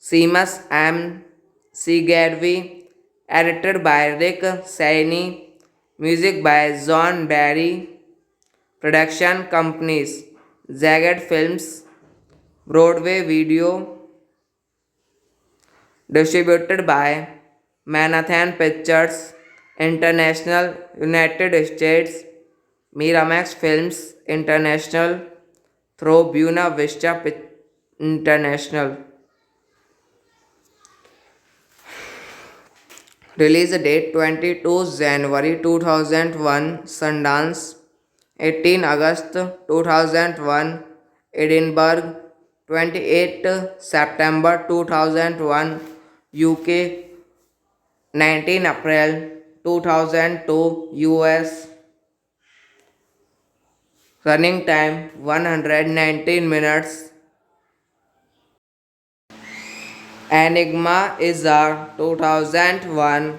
Seamus M. Seagadwy, edited by Rick Saini, music by John Barry, production companies Zagat Films, Broadway Video, distributed by Manhattan Pictures International, United States, Miramax Films International, through Buena Vista International. Release date 22 January 2001 Sundance, 18 August 2001 Edinburgh, 28 September 2001 UK, 19 April 2002 US. Running time 119 minutes. Enigma is a 2001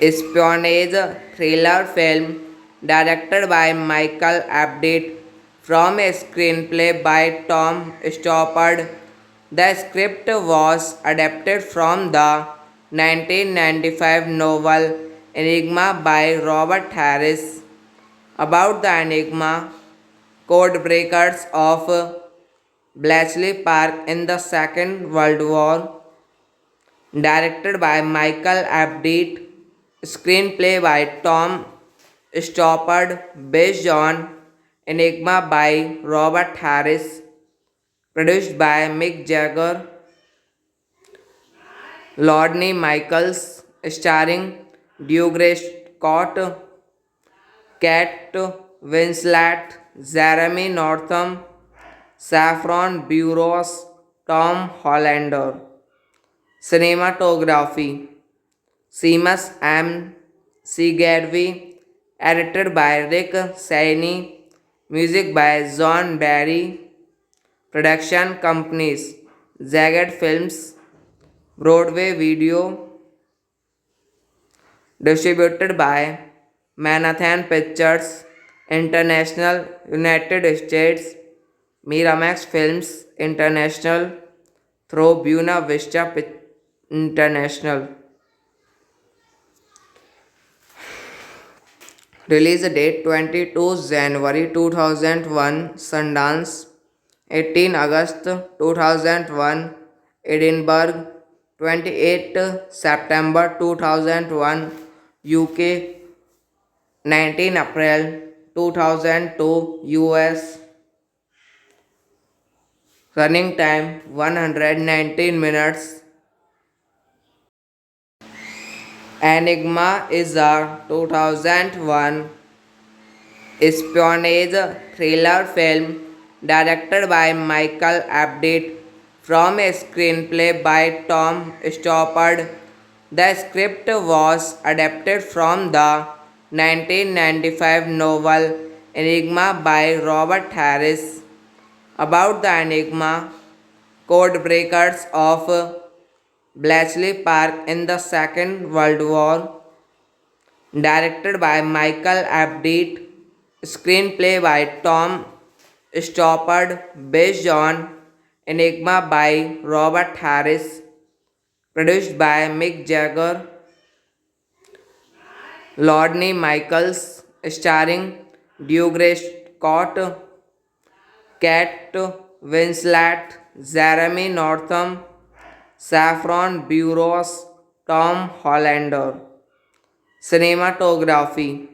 espionage thriller film directed by Michael Abditt from a screenplay by Tom Stoppard. The script was adapted from the 1995 novel Enigma by Robert Harris. About the Enigma, codebreakers of Bletchley Park in the Second World War, directed by Michael Abditt, screenplay by Tom Stoppard, based on Enigma by Robert Harris, produced by Mick Jagger, Lordney Michaels, starring Dougray Scott, Kate Winslet, Jeremy Northam, Saffron Burrows, Tom Hollander. Cinematography Seamus M. Seagadwy, edited by Rick Saini, music by John Barry, production companies Zagat Films, Broadway Video, distributed by Manhattan Pictures International, United States, Miramax Films International, through Buena Vista International. Release date 22 January 2001 Sundance, 18 August 2001 Edinburgh, 28 September 2001 UK, 19 April 2002 US. Running time 119 minutes. Enigma is a 2001 espionage thriller film directed by Michael Abditt from a screenplay by Tom Stoppard. The script was adapted from the 1995 novel Enigma by Robert Harris. About the Enigma, codebreakers of Bletchley Park in the Second World War, directed by Michael Abditt, screenplay by Tom Stoppard, based on Enigma by Robert Harris, produced by Mick Jagger, Lordney Michaels, starring Dougray Scott, Kate Winslet, Jeremy Northam, Saffron Burrows, Tom Hollander. Cinematography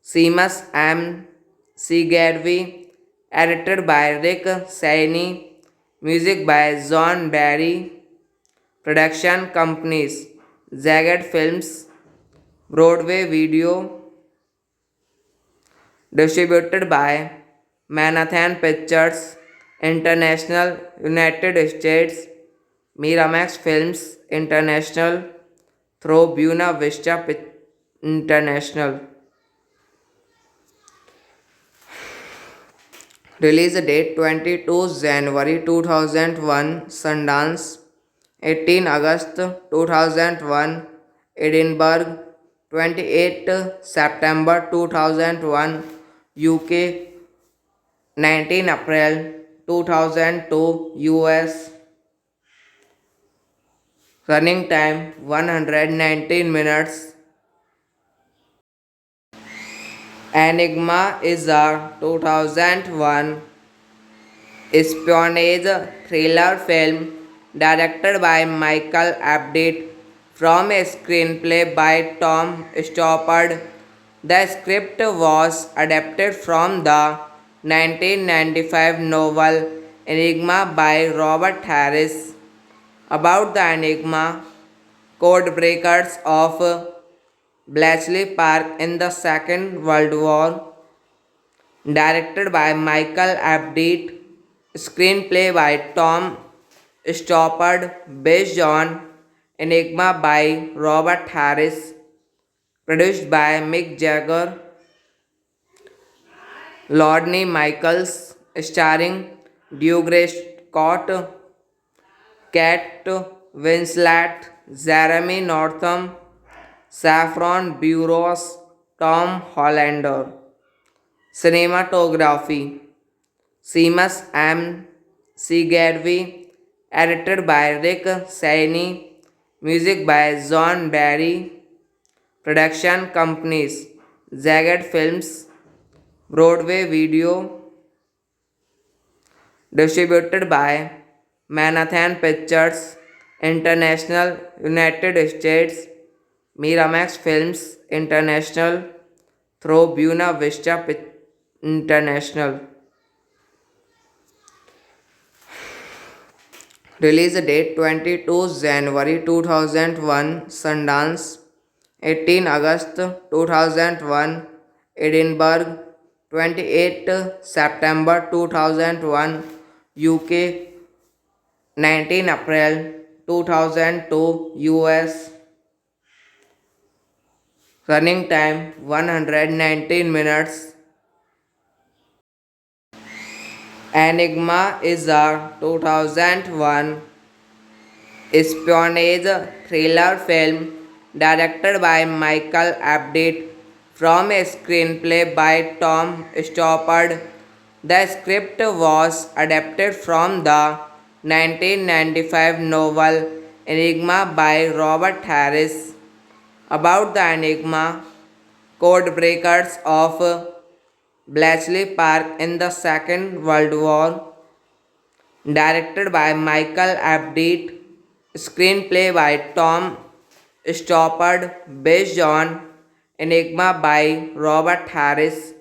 Seamus M. Seagadwy, edited by Rick Saini, music by John Barry, production companies Zagat Films, Broadway Video, distributed by Manhattan Pictures International, United States, Miramax Films International, through Buena Vista International. Release date 22 January 2001 Sundance, 18 August 2001 Edinburgh, 28 September 2001 UK, 19 April 2002 US. Running time 119 minutes. Enigma is a 2001 espionage thriller film directed by Michael Abditt from a screenplay by Tom Stoppard. The script was adapted from the 1995 novel Enigma by Robert Harris. About the Enigma, code breakers of Bletchley Park in the Second World War, directed by Michael Abditt, screenplay by Tom Stoppard, based on Enigma by Robert Harris, produced by Mick Jagger, Lordney Michaels, starring Douglas Scott, Kate Winslet, Jeremy Northam, Saffron Burrows, Tom Hollander. Cinematography Seamus M. Seagadwy, edited by Rick Saini, music by John Barry, production companies Jagged Films, Broadway Video, distributed by Manhattan Pictures International, United States, Miramax Films International, through Buena Vista International. Release date 22 January 2001 Sundance, 18 August 2001 Edinburgh, 28 September 2001 UK, 19 April 2002 US. Running time 119 minutes. Enigma is a 2001 espionage thriller film directed by Michael Abditt from a screenplay by Tom Stoppard. The script was adapted from the 1995 novel Enigma by Robert Harris. About the Enigma, code breakers of Bletchley Park in the Second World War, directed by Michael Abditt, screenplay by Tom Stoppard, based on Enigma by Robert Harris,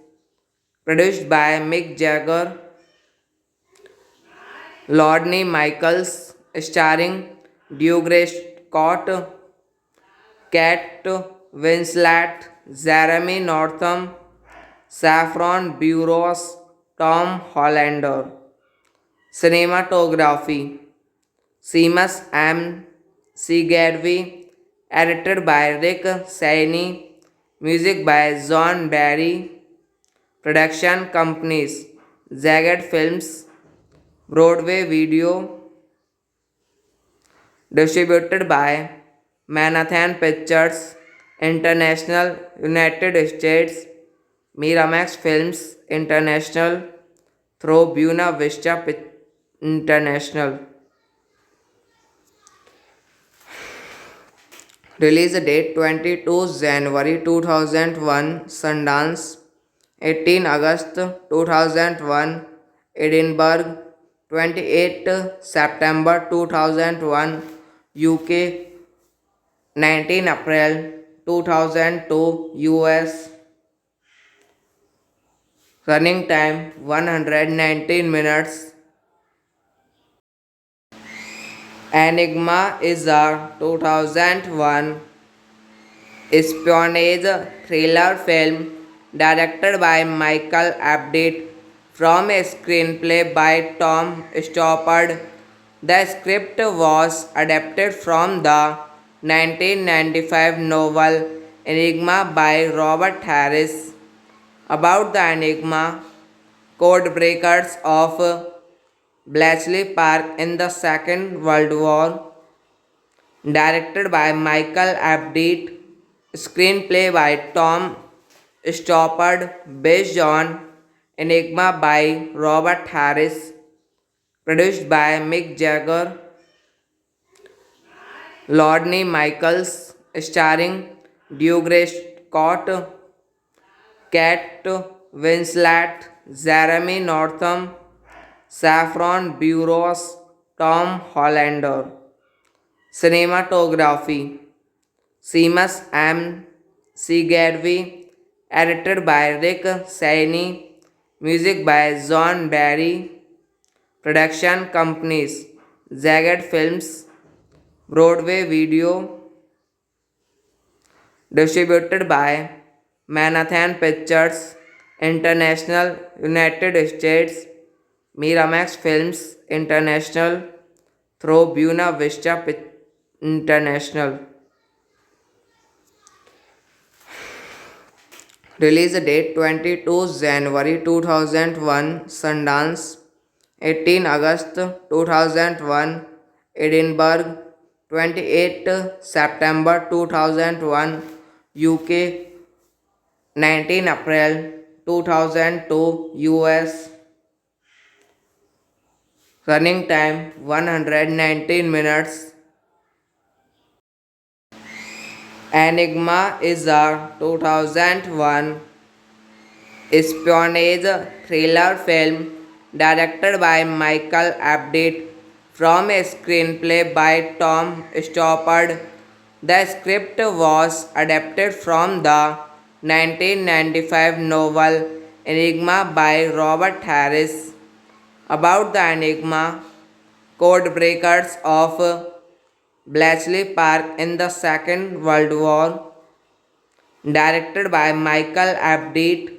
produced by Mick Jagger, Lordney Michaels, starring Douglas Scott, Kate Winslet, Jeremy Northam, Saffron Burrows, Tom Hollander. Cinematography Seamus M. Seagadwy, edited by Rick Saini, music by John Barry, production companies Jagged Films, Broadway Video, distributed by Manhattan Pictures International, United States, Miramax Films International, through Buena Vista International. Release date 22 January 2001 Sundance, 18 August 2001 Edinburgh, 28 September 2001 UK, 19 April 2002 US. Running time 119 minutes. Enigma is a 2001 espionage thriller film directed by Michael Abditt from a screenplay by Tom Stoppard. The script was adapted from the 1995 novel Enigma by Robert Harris. About the Enigma, code breakers of Bletchley Park in the Second World War, directed by Michael Abditt, screenplay by Tom Stoppard, based on Enigma by Robert Harris, produced by Mick Jagger, Rodney Michaels, starring Drew Scott, Kate Winslet, Jeremy Northam, Saffron Burrows, Tom Hollander. Cinematography Seamus M. Seagadby, edited by Rick Saini, music by John Barry, production companies Zagat Films, Broadway Video, distributed by Manhattan Pictures International, United States, Miramax Films International, through Buena Vista International. Release date 22 January 2001 Sundance, 18 August 2001 Edinburgh, 28 September 2001 UK, 19 April 2002 US. Running time 119 minutes. Enigma is a 2001 espionage thriller film directed by Michael Abditt from a screenplay by Tom Stoppard. The script was adapted from the 1995 novel Enigma by Robert Harris. About the Enigma, code breakers of Bletchley Park in the Second World War, directed by Michael Abditt,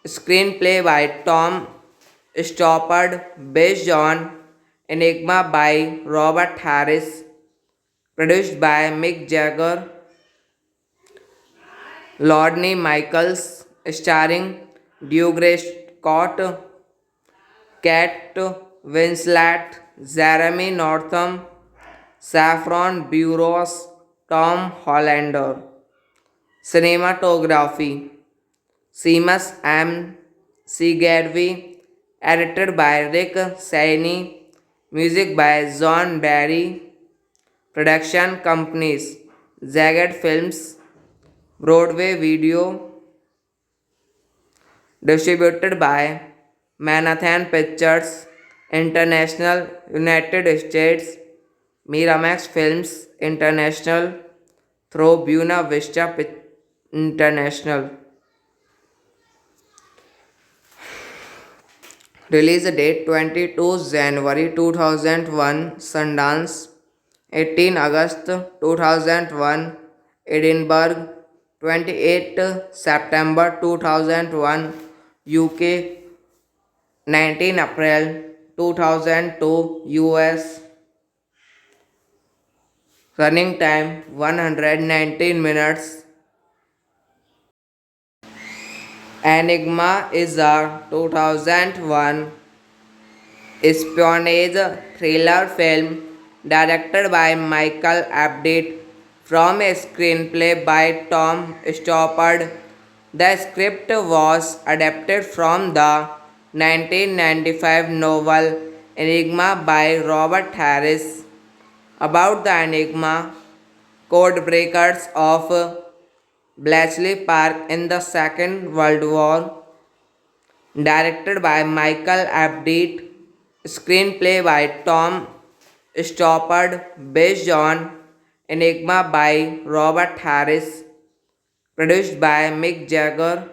screenplay by Tom Stoppard, based on Enigma by Robert Harris, produced by Mick Jagger, Rodney Michaels, starring Drew Scott, Kate Winslet, Jeremy Northam, Saffron Burrows, Tom Hollander. Cinematography Seamus M. Seagadby, edited by Rick Saini, music by John Barry, production companies Zagat Films, Broadway Video, distributed by Manhattan Pictures International, United States, Miramax Films International, through Buena Vista International. Release date 22 January 2001 Sundance, 18 August 2001 Edinburgh, 28 September 2001 UK, 19 April 2002 US. Running time 119 minutes. Enigma is a 2001 espionage thriller film directed by Michael Abditt from a screenplay by Tom Stoppard. The script was adapted from the 1995 novel Enigma by Robert Harris. About the Enigma, code breakers of Bletchley Park in the Second World War, directed by Michael Abditt, screenplay by Tom Stoppard, based on Enigma by Robert Harris, produced by Mick Jagger,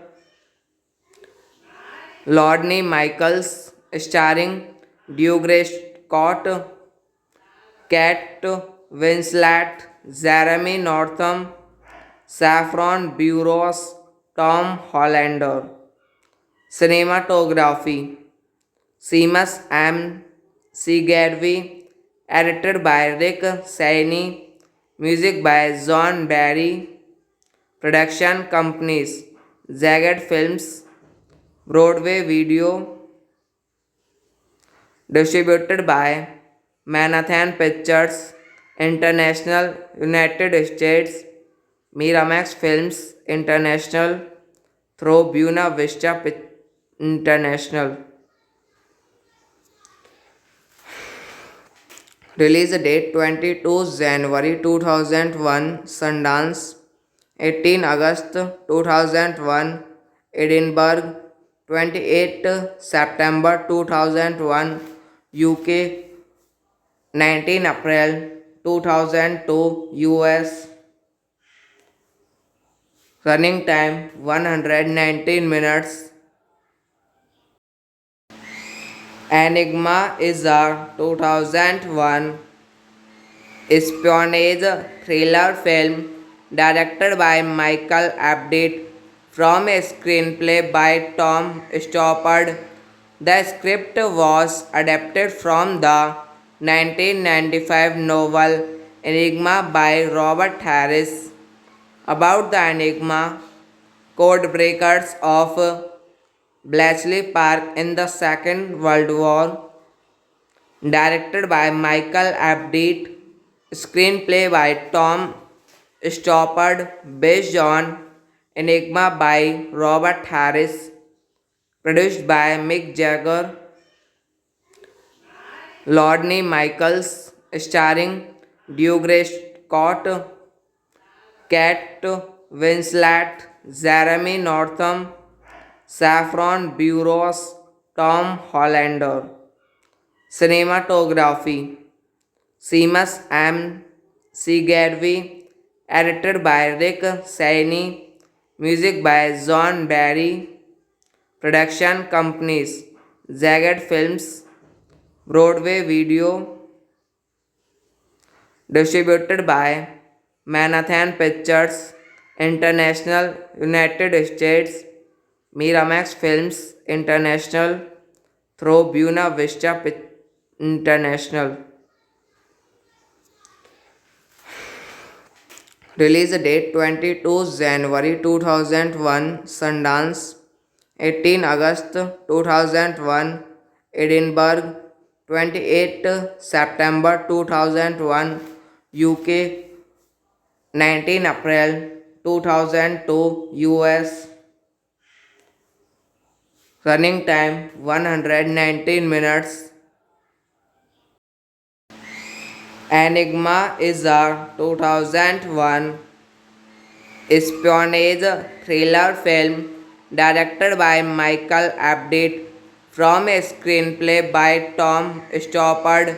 Rodney Michaels, starring Drew Scott, Kate Winslet, Jeremy Northam, Saffron Burrows, Tom Hollander. Cinematography Seamus M. Seagadby, edited by Rick Saini, music by John Barry, production companies Zagat Films, Broadway Video, distributed by Manhattan Pictures International, United States, Miramax Films International, through Buena Vista International. Release date 22 January 2001, Sundance 18 August 2001, Edinburgh 28 September 2001, UK 19 April 2002, US. Running time 119 minutes. Enigma is a 2001 espionage thriller film directed by Michael Abditt from a screenplay by Tom Stoppard. The script was adapted from the 1995 novel Enigma by Robert Harris. About the Enigma, code breakers of Bletchley Park in the Second World War, directed by Michael Abditt, screenplay by Tom Stoppard, based on Enigma by Robert Harris, produced by Mick Jagger, Lordney Michaels, starring Douglas Scott, Kate Winslet, Jeremy Northam, Saffron Burrows, Tom Hollander. Cinematography Seamus M. Seagadwy, edited by Rick Saini, music by John Barry, production companies Jagged Films, Broadway Video, distributed by Manhattan Pictures International, United States, Miramax Films International, through Buena Vista International. Release date 22 January 2001, Sundance 18 August 2001, Edinburgh 28 September 2001, UK 19 April 2002, US. Running time 119 minutes. Enigma is a 2001 espionage thriller film directed by Michael Abditt from a screenplay by Tom Stoppard.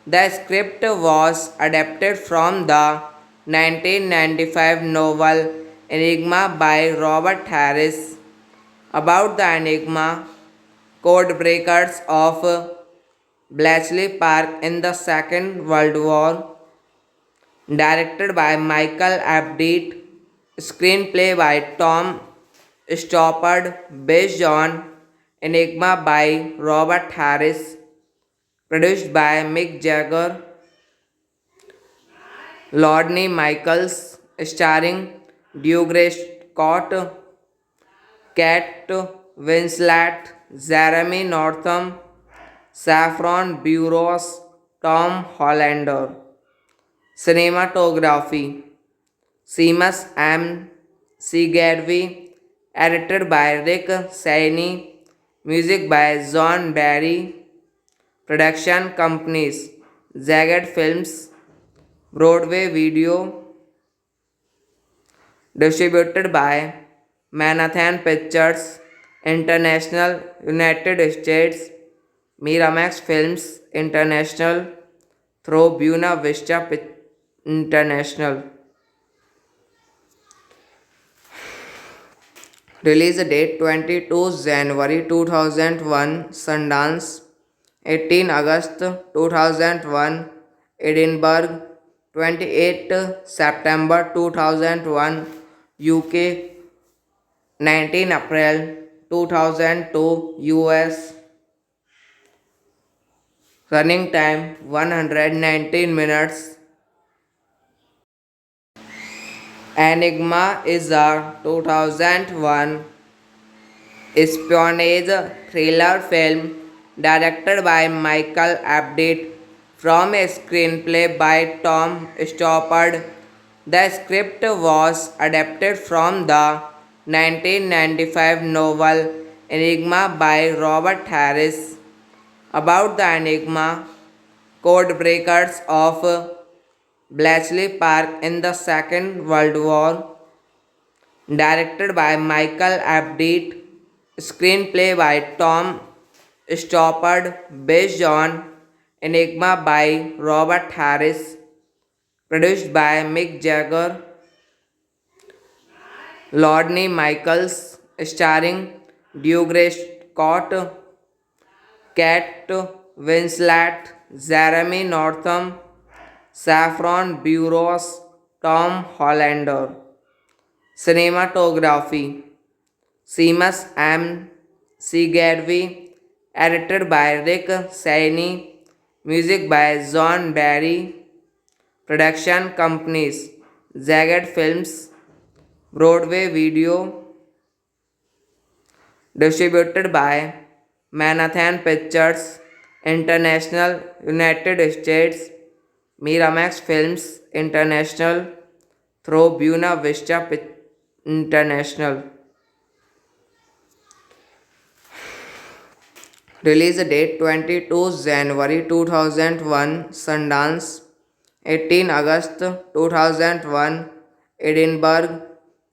The script was adapted from the 1995 novel Enigma by Robert Harris. About the Enigma, code breakers of Bletchley Park in the Second World War, directed by Michael Abditt, screenplay by Tom Stoppard, based on Enigma by Robert Harris, produced by Mick Jagger, Lordney Michaels, starring Douglas Scott, Kate Winslet, Jeremy Northam, Saffron Burrows, Tom Hollander. Cinematography Seamus M. Seagadwy, edited by Rick Saini, music by John Barry, production companies Jagged Films, Broadway Video, distributed by Manhattan Pictures International, United States, Miramax Films International, through Buena Vista International. Release date 22 January 2001, Sundance 18 August 2001, Edinburgh 28 September 2001, UK 19 April 2002, US. Running time 119 minutes. Enigma is a 2001 espionage thriller film directed by Michael Abditt from a screenplay by Tom Stoppard. The script was adapted from the 1995 novel Enigma by Robert Harris. About the Enigma, code breakers of Bletchley Park in the Second World War, directed by Michael Apted, screenplay by Tom Stoppard, based on Enigma by Robert Harris, produced by Mick Jagger, Rodney Michaels, starring Douglas Scott, Kate Winslet, Jeremy Northam, Saffron Burrows, Tom Hollander. Cinematography Seamus M. Seagadwy, edited by Rick Saini, music by John Barry, production companies Jagged Films, Broadway Video, distributed by Manhattan Pictures International, United States, Miramax Films International, through Buena Vista International. Release date 22 January 2001 Sundance, 18 August 2001 Edinburgh,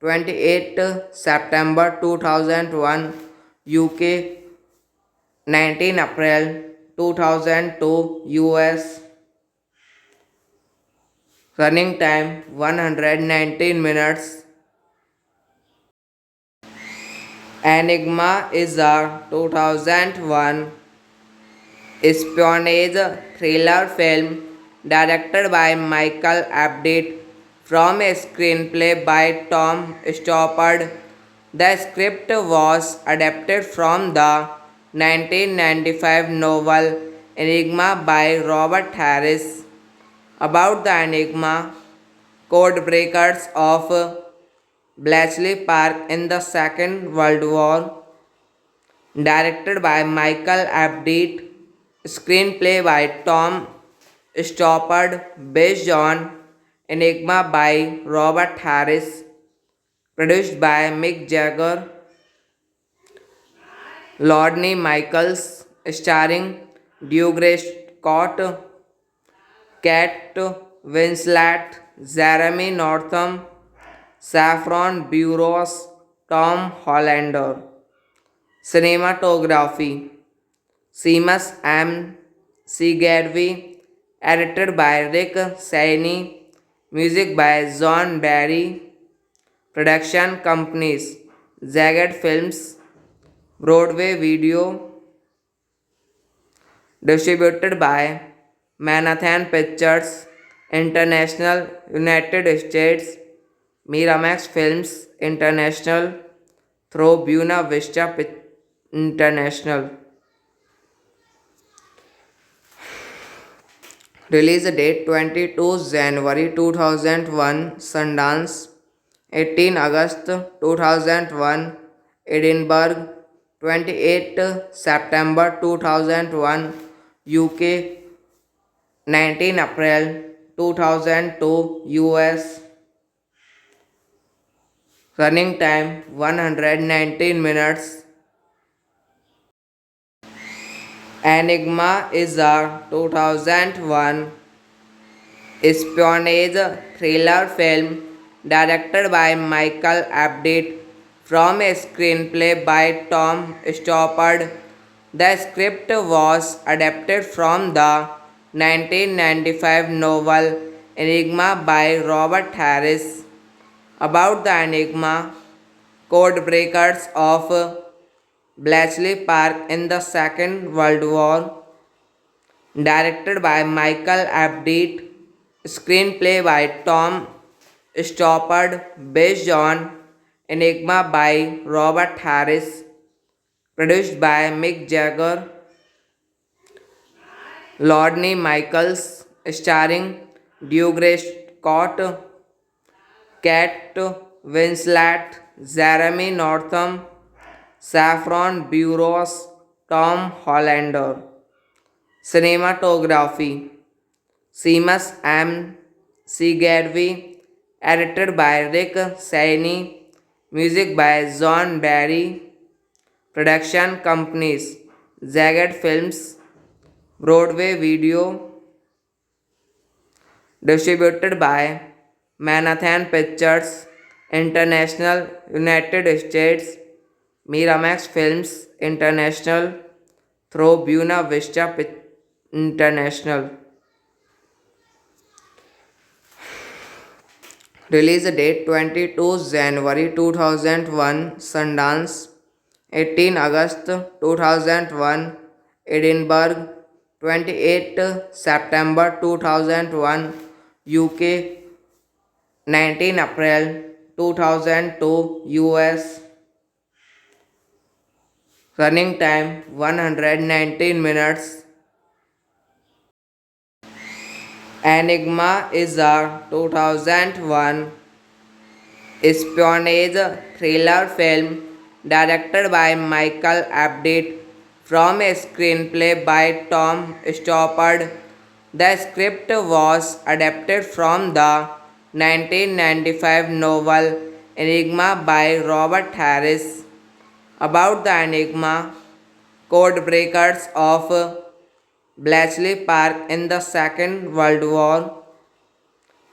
28 September 2001 UK, 19 April 2002 US. Running time 119 minutes. Enigma is a 2001 espionage thriller film directed by Michael Apted from a screenplay by Tom Stoppard. The script was adapted from the 1995 novel Enigma by Robert Harris. About the Enigma, code breakers of Bletchley Park in the Second World War, directed by Michael Apted, screenplay by Tom Stoppard, based on Enigma by Robert Harris, produced by Mick Jagger, Rodney Michaels, starring Douglas Scott, Kate Winslet, Jeremy Northam, Saffron Burrows, Tom Hollander. Cinematography Seamus M. Seagadwy, edited by Rick Saini, music by John Barry, production companies Jagged Films, Broadway Video, distributed by Manhattan Pictures International, United States, Miramax Films International, through Buena Vista International. Release date 22 January 2001 Sundance, 18 August 2001 Edinburgh, 28 September 2001 UK, 19 April 2002 US. Running time 119 minutes. Enigma is a 2001 espionage thriller film directed by Michael Apted from a screenplay by Tom Stoppard. The script was adapted from the 1995 novel Enigma by Robert Harris. About the Enigma, code breakers of Bletchley Park in the Second World War, directed by Michael Apted, screenplay by Tom Stoppard, based on Enigma by Robert Harris, produced by Mick Jagger, Rodney Michaels, starring Douglas Scott, Kate Winslet, Jeremy Northam, Saffron Burrows, Tom Hollander. Cinematography Seamus M. Seagadwy, edited by Rick Saini, music by John Barry, production companies Jagged Films, Broadway Video, distributed by Manhattan Pictures International, United States, Miramax Films International, through Buena Vista International. Release date 22 January 2001, Sundance, 18 August 2001, Edinburgh, 28 September 2001, UK, 19 April 2002, US. Running time 119 minutes. Enigma is a 2001 espionage thriller film directed by Michael Abditt from a screenplay by Tom Stoppard. The script was adapted from the 1995 novel Enigma by Robert Harris. About the Enigma, code breakers of Bletchley Park in the Second World War,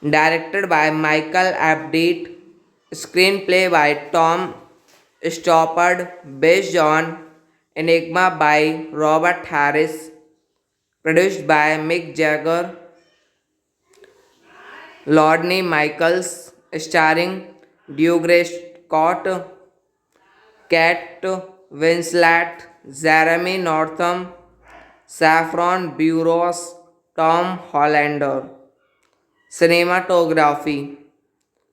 directed by Michael Abditt, screenplay by Tom Stoppard, based on Enigma by Robert Harris, produced by Mick Jagger, Lordney Michaels, starring Dougray Scott, Kate Winslet, Jeremy Northam, Saffron Burrows, Tom Hollander. Cinematography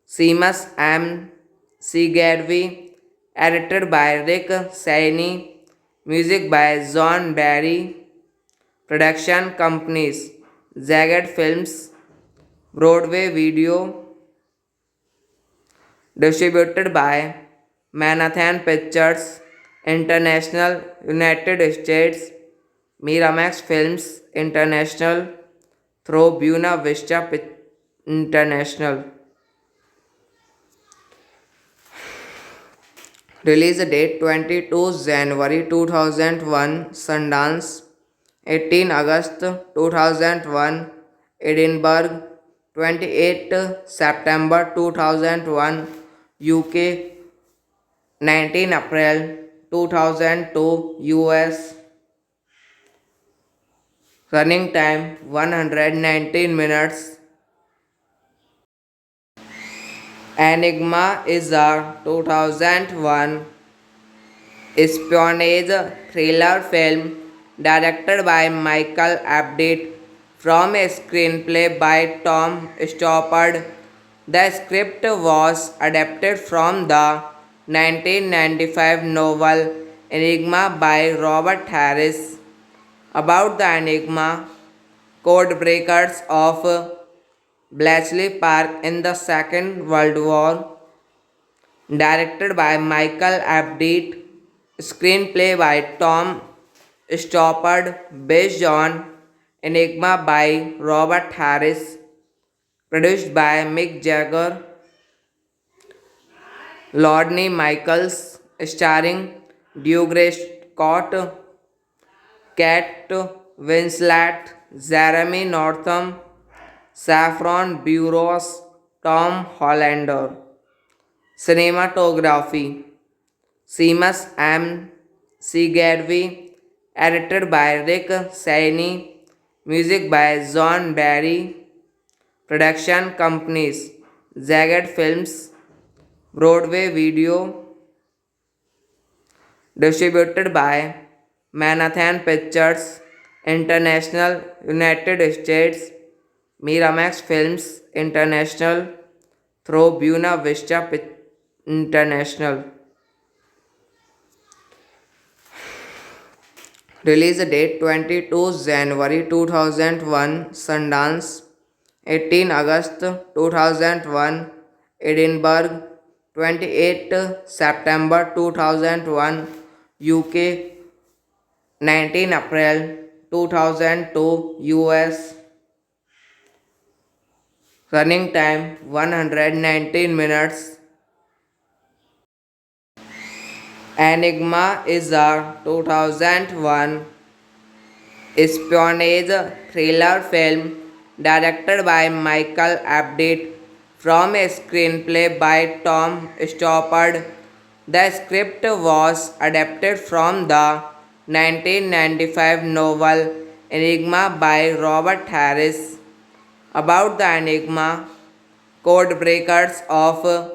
Seamus M. Seagadwy, edited by Rick Saini, music by John Barry, production companies Jagged Films, Broadway Video, distributed by Manhattan Pictures International, United States, Miramax Films International, through Buena Vista International. Release date 22 January 2001, Sundance, 18 August 2001, Edinburgh, 28 September 2001, UK, 19 April 2002, US. Running time 119 minutes. Enigma is a 2001 espionage thriller film directed by Michael Abditt from a screenplay by Tom Stoppard. The script was adapted from the 1995 novel Enigma by Robert Harris. About the Enigma, code breakers of Bletchley Park in the Second World War, directed by Michael Abditt, screenplay by Tom Stoppard, based on Enigma by Robert Harris, produced by Mick Jagger, Lordney Michaels, starring Dougray Scott, Kate Winslet, Jeremy Northam, Saffron Burrows, Tom Hollander. Cinematography Seamus M. Seagadwy, edited by Rick Saini, music by John Barry, production companies Jagged Films, Broadway Video, distributed by Manhattan Pictures International, United States, Miramax Films International, through Buena Vista International. Release date 22 January 2001, Sundance, 18 August 2001, Edinburgh, 28 September 2001, UK, 19 April 2002, US. Running time 119 minutes. Enigma is a 2001 espionage thriller film directed by Michael Abditt, from a screenplay by Tom Stoppard. The script was adapted from the 1995 novel Enigma by Robert Harris. About the Enigma, code breakers of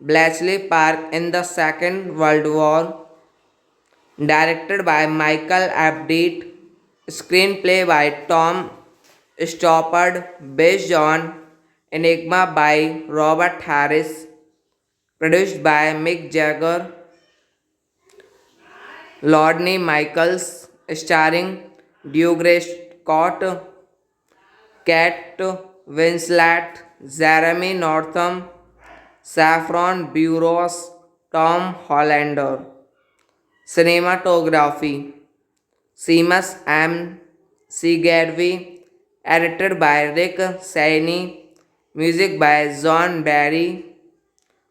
Bletchley Park in the Second World War, directed by Michael Abditt, screenplay by Tom Stoppard, based on Enigma by Robert Harris, produced by Mick Jagger, Lordney Michaels, starring Douglas Scott, Kate Winslet, Jeremy Northam, Saffron Burrows, Tom Hollander. Cinematography Seamus M. Seagadwy, edited by Rick Saini, music by John Barry,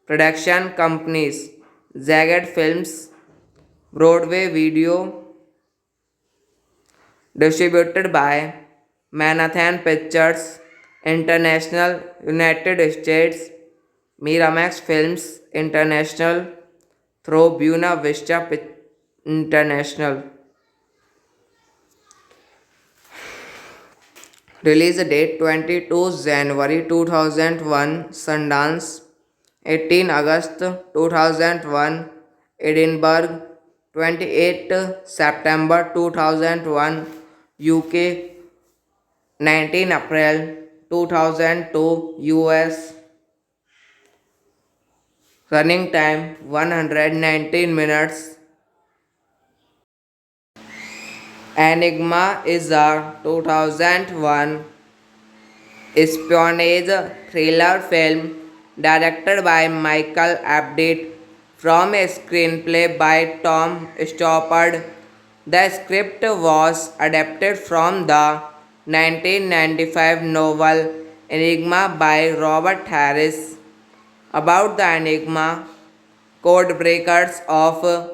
production companies Jagged Films, Broadway Video, distributed by Manhattan Pictures International, United States, Miramax Films International, through Buena Vista International. Release date 22 January 2001 Sundance, 18 August 2001 Edinburgh, 28 September 2001 UK, 19 April 2002 US. Running time 119 minutes. Enigma is a 2001 espionage thriller film directed by Michael Abditt, from a screenplay by Tom Stoppard. The script was adapted from the 1995 novel Enigma by Robert Harris. About the Enigma, code breakers of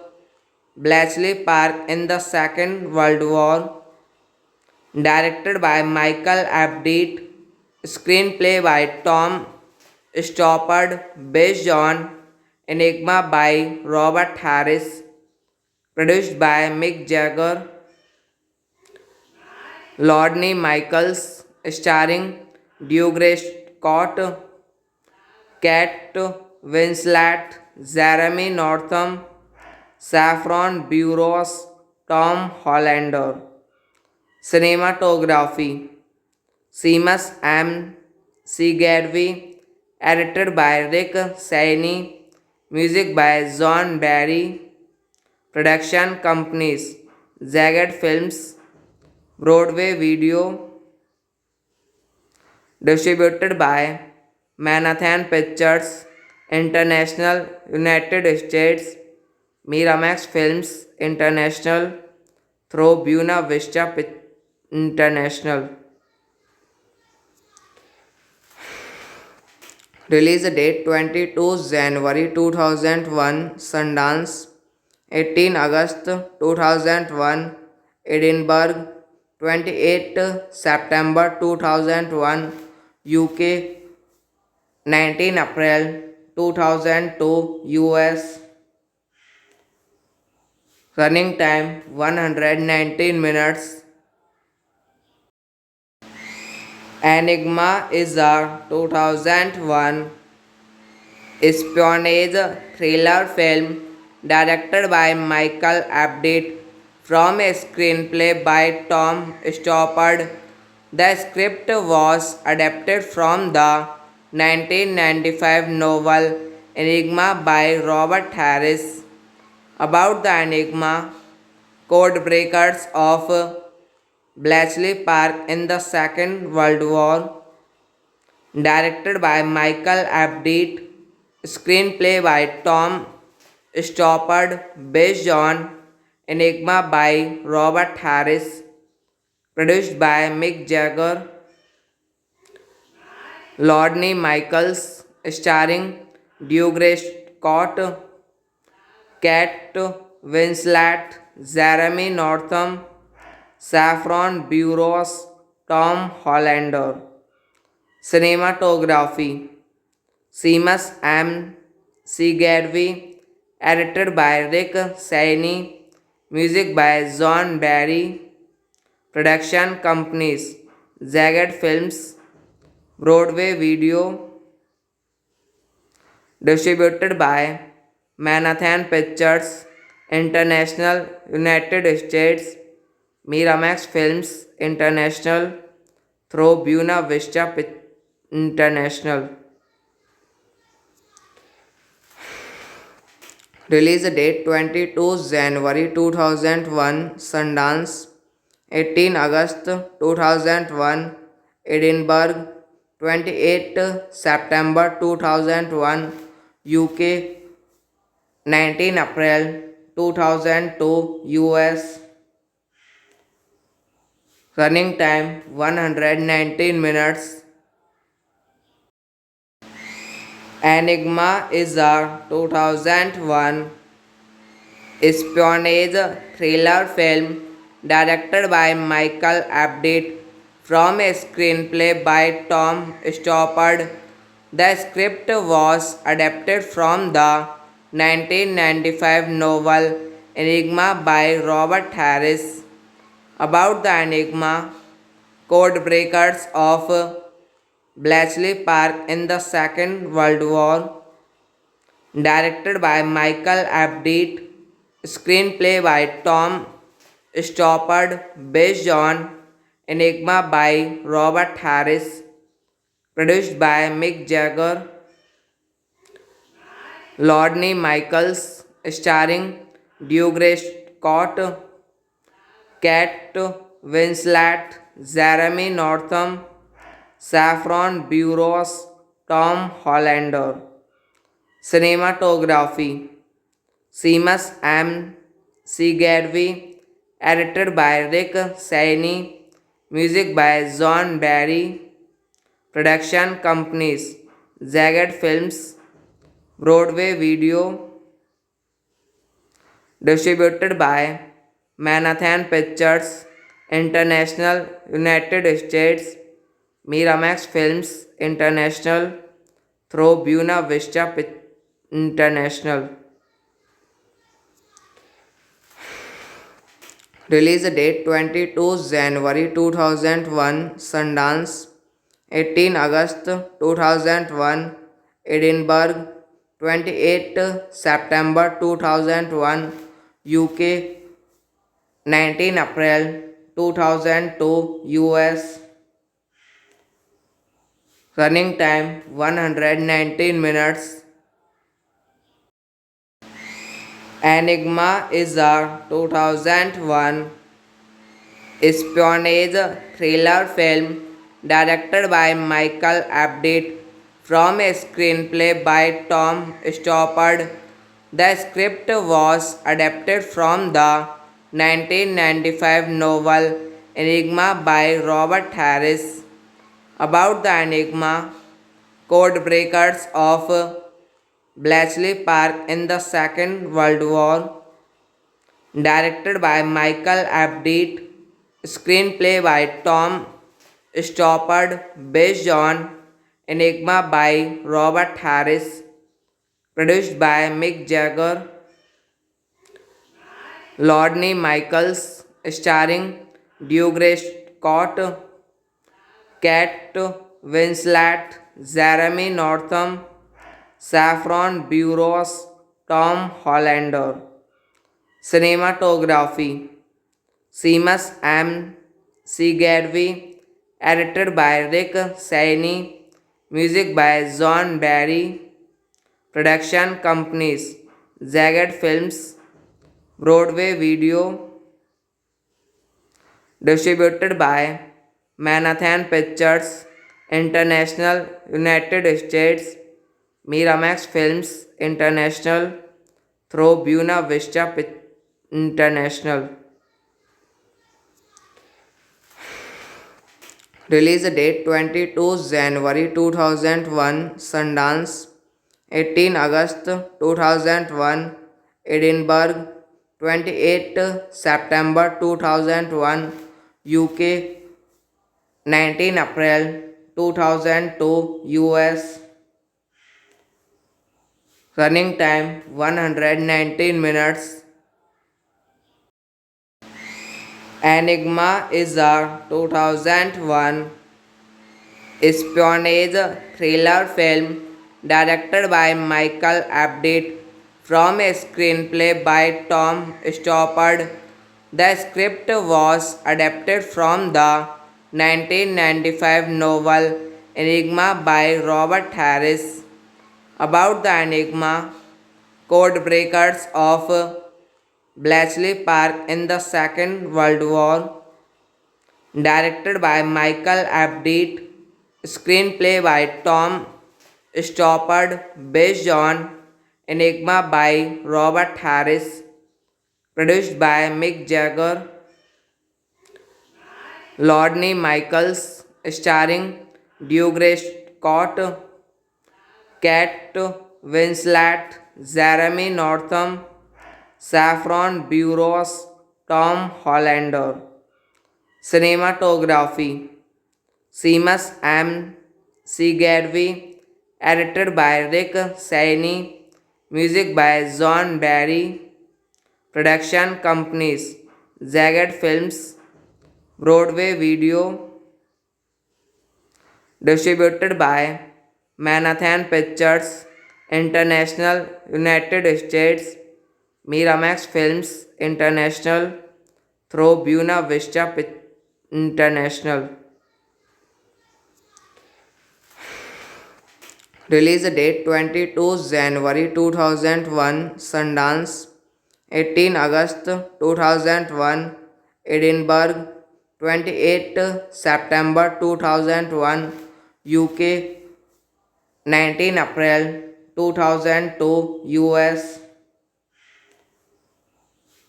Bletchley Park in the Second World War, directed by Michael Abditt, screenplay by Tom Stoppard, based on Enigma by Robert Harris, produced by Mick Jagger, Lordney Michaels, starring Douglas Scott, Kate Winslet, Jeremy Northam, Saffron Burrows, Tom Hollander. Cinematography Seamus M. Seagadwy, edited by Rick Saini, music by John Barry, production companies Jagged Films, Broadway Video, distributed by Manhattan Pictures International, United States, Miramax Films International, through Buena Vista International. Release date 22 January 2001 Sundance, 18 August 2001 Edinburgh, 28 September 2001 UK, 19 April 2002 US. Running time 119 minutes. Enigma is a 2001 espionage thriller film directed by Michael Abditt, from a screenplay by Tom Stoppard. The script was adapted from the 1995 novel Enigma by Robert Harris. About the Enigma, code breakers of Bletchley Park in the Second World War, directed by Michael Abditt, screenplay by Tom Stoppard, based on Enigma by Robert Harris, produced by Mick Jagger, Lordney Michaels, starring Douglas Scott, Kate Winslet, Jeremy Northam, Saffron Burrows, Tom Hollander. Cinematography Seamus M. Seagarvey. Edited by Rick Saini. Music by John Barry. Production companies Zagat Films, Broadway Video. Distributed by Manhattan Pictures International, United States. Miramax Films International through Buena Vista International. Release date 22 January 2001 Sundance, 18 August 2001 Edinburgh, 28 September 2001 UK, 19 April 2002 US. Running time 119 minutes. Enigma is a 2001 espionage thriller film directed by Michael Abditt from a screenplay by Tom Stoppard. The script was adapted from the 1995 novel Enigma by Robert Harris. About the Enigma, codebreakers of Bletchley Park in the Second World War, directed by Michael Abditt, screenplay by Tom Stoppard, based on Enigma by Robert Harris, produced by Mick Jagger, Lordney Michaels, starring Dougray Scott, Kate Winslet, Jeremy Northam, Saffron Burrows, Tom Hollander. Cinematography Seamus M. Seagarvey. Edited by Rick Saini. Music by John Barry. Production companies Zagat Films, Broadway Video. Distributed by Manhattan Pictures International, United States. Miramax Films International through Buena Vista International. Release date 22 January 2001 Sundance, 18 August 2001 Edinburgh, 28 September 2001 UK, 19 April 2002 US. Running time 119 minutes. Enigma is a 2001 espionage thriller film directed by Michael Abditt from a screenplay by Tom Stoppard. The script was adapted from the 1995 novel Enigma by Robert Harris. About the Enigma, codebreakers of Bletchley Park in the Second World War, directed by Michael Abditt, screenplay by Tom Stoppard, based on Enigma by Robert Harris, produced by Mick Jagger, Lordney Michaels, starring Dougray Scott, Kate Winslet, Jeremy Northam, Saffron Burrows, Tom Hollander. Cinematography Seamus M. Seagarvey. Edited by Rick Saini. Music by John Barry. Production companies Zagat Films, Broadway Video. Distributed by Manhattan Pictures International, United States. Miramax Films International through Buena Vista International. Release date 22 January 2001 Sundance, 18 August 2001 Edinburgh, 28 September 2001 UK, 19 April 2002 US. Running time 119 minutes. Enigma is a 2001 espionage thriller film directed by Michael Abditt from a screenplay by Tom Stoppard. The script was adapted from the 1995 novel Enigma by Robert Harris. About the Enigma, codebreakers of Bletchley Park in the Second World War, directed by Michael Abditt, screenplay by Tom Stoppard, based on Enigma by Robert Harris, produced by Mick Jagger, Lordney Michaels, starring Douglas Scott, Kate Winslet, Jeremy Northam, Saffron Burrows, Tom Hollander. Cinematography Seamus M. Seagadwy, edited by Rick Saini, music by John Barry, production companies Jagged Films, Broadway Video, distributed by Manhattan Pictures International, United States, Miramax Films International, through Buena Vista International. Release date 22 January 2001 Sundance, 18 August 2001 Edinburgh, 28 September 2001 UK, 19 April 2002 US.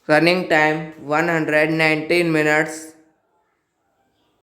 Running time 119 minutes.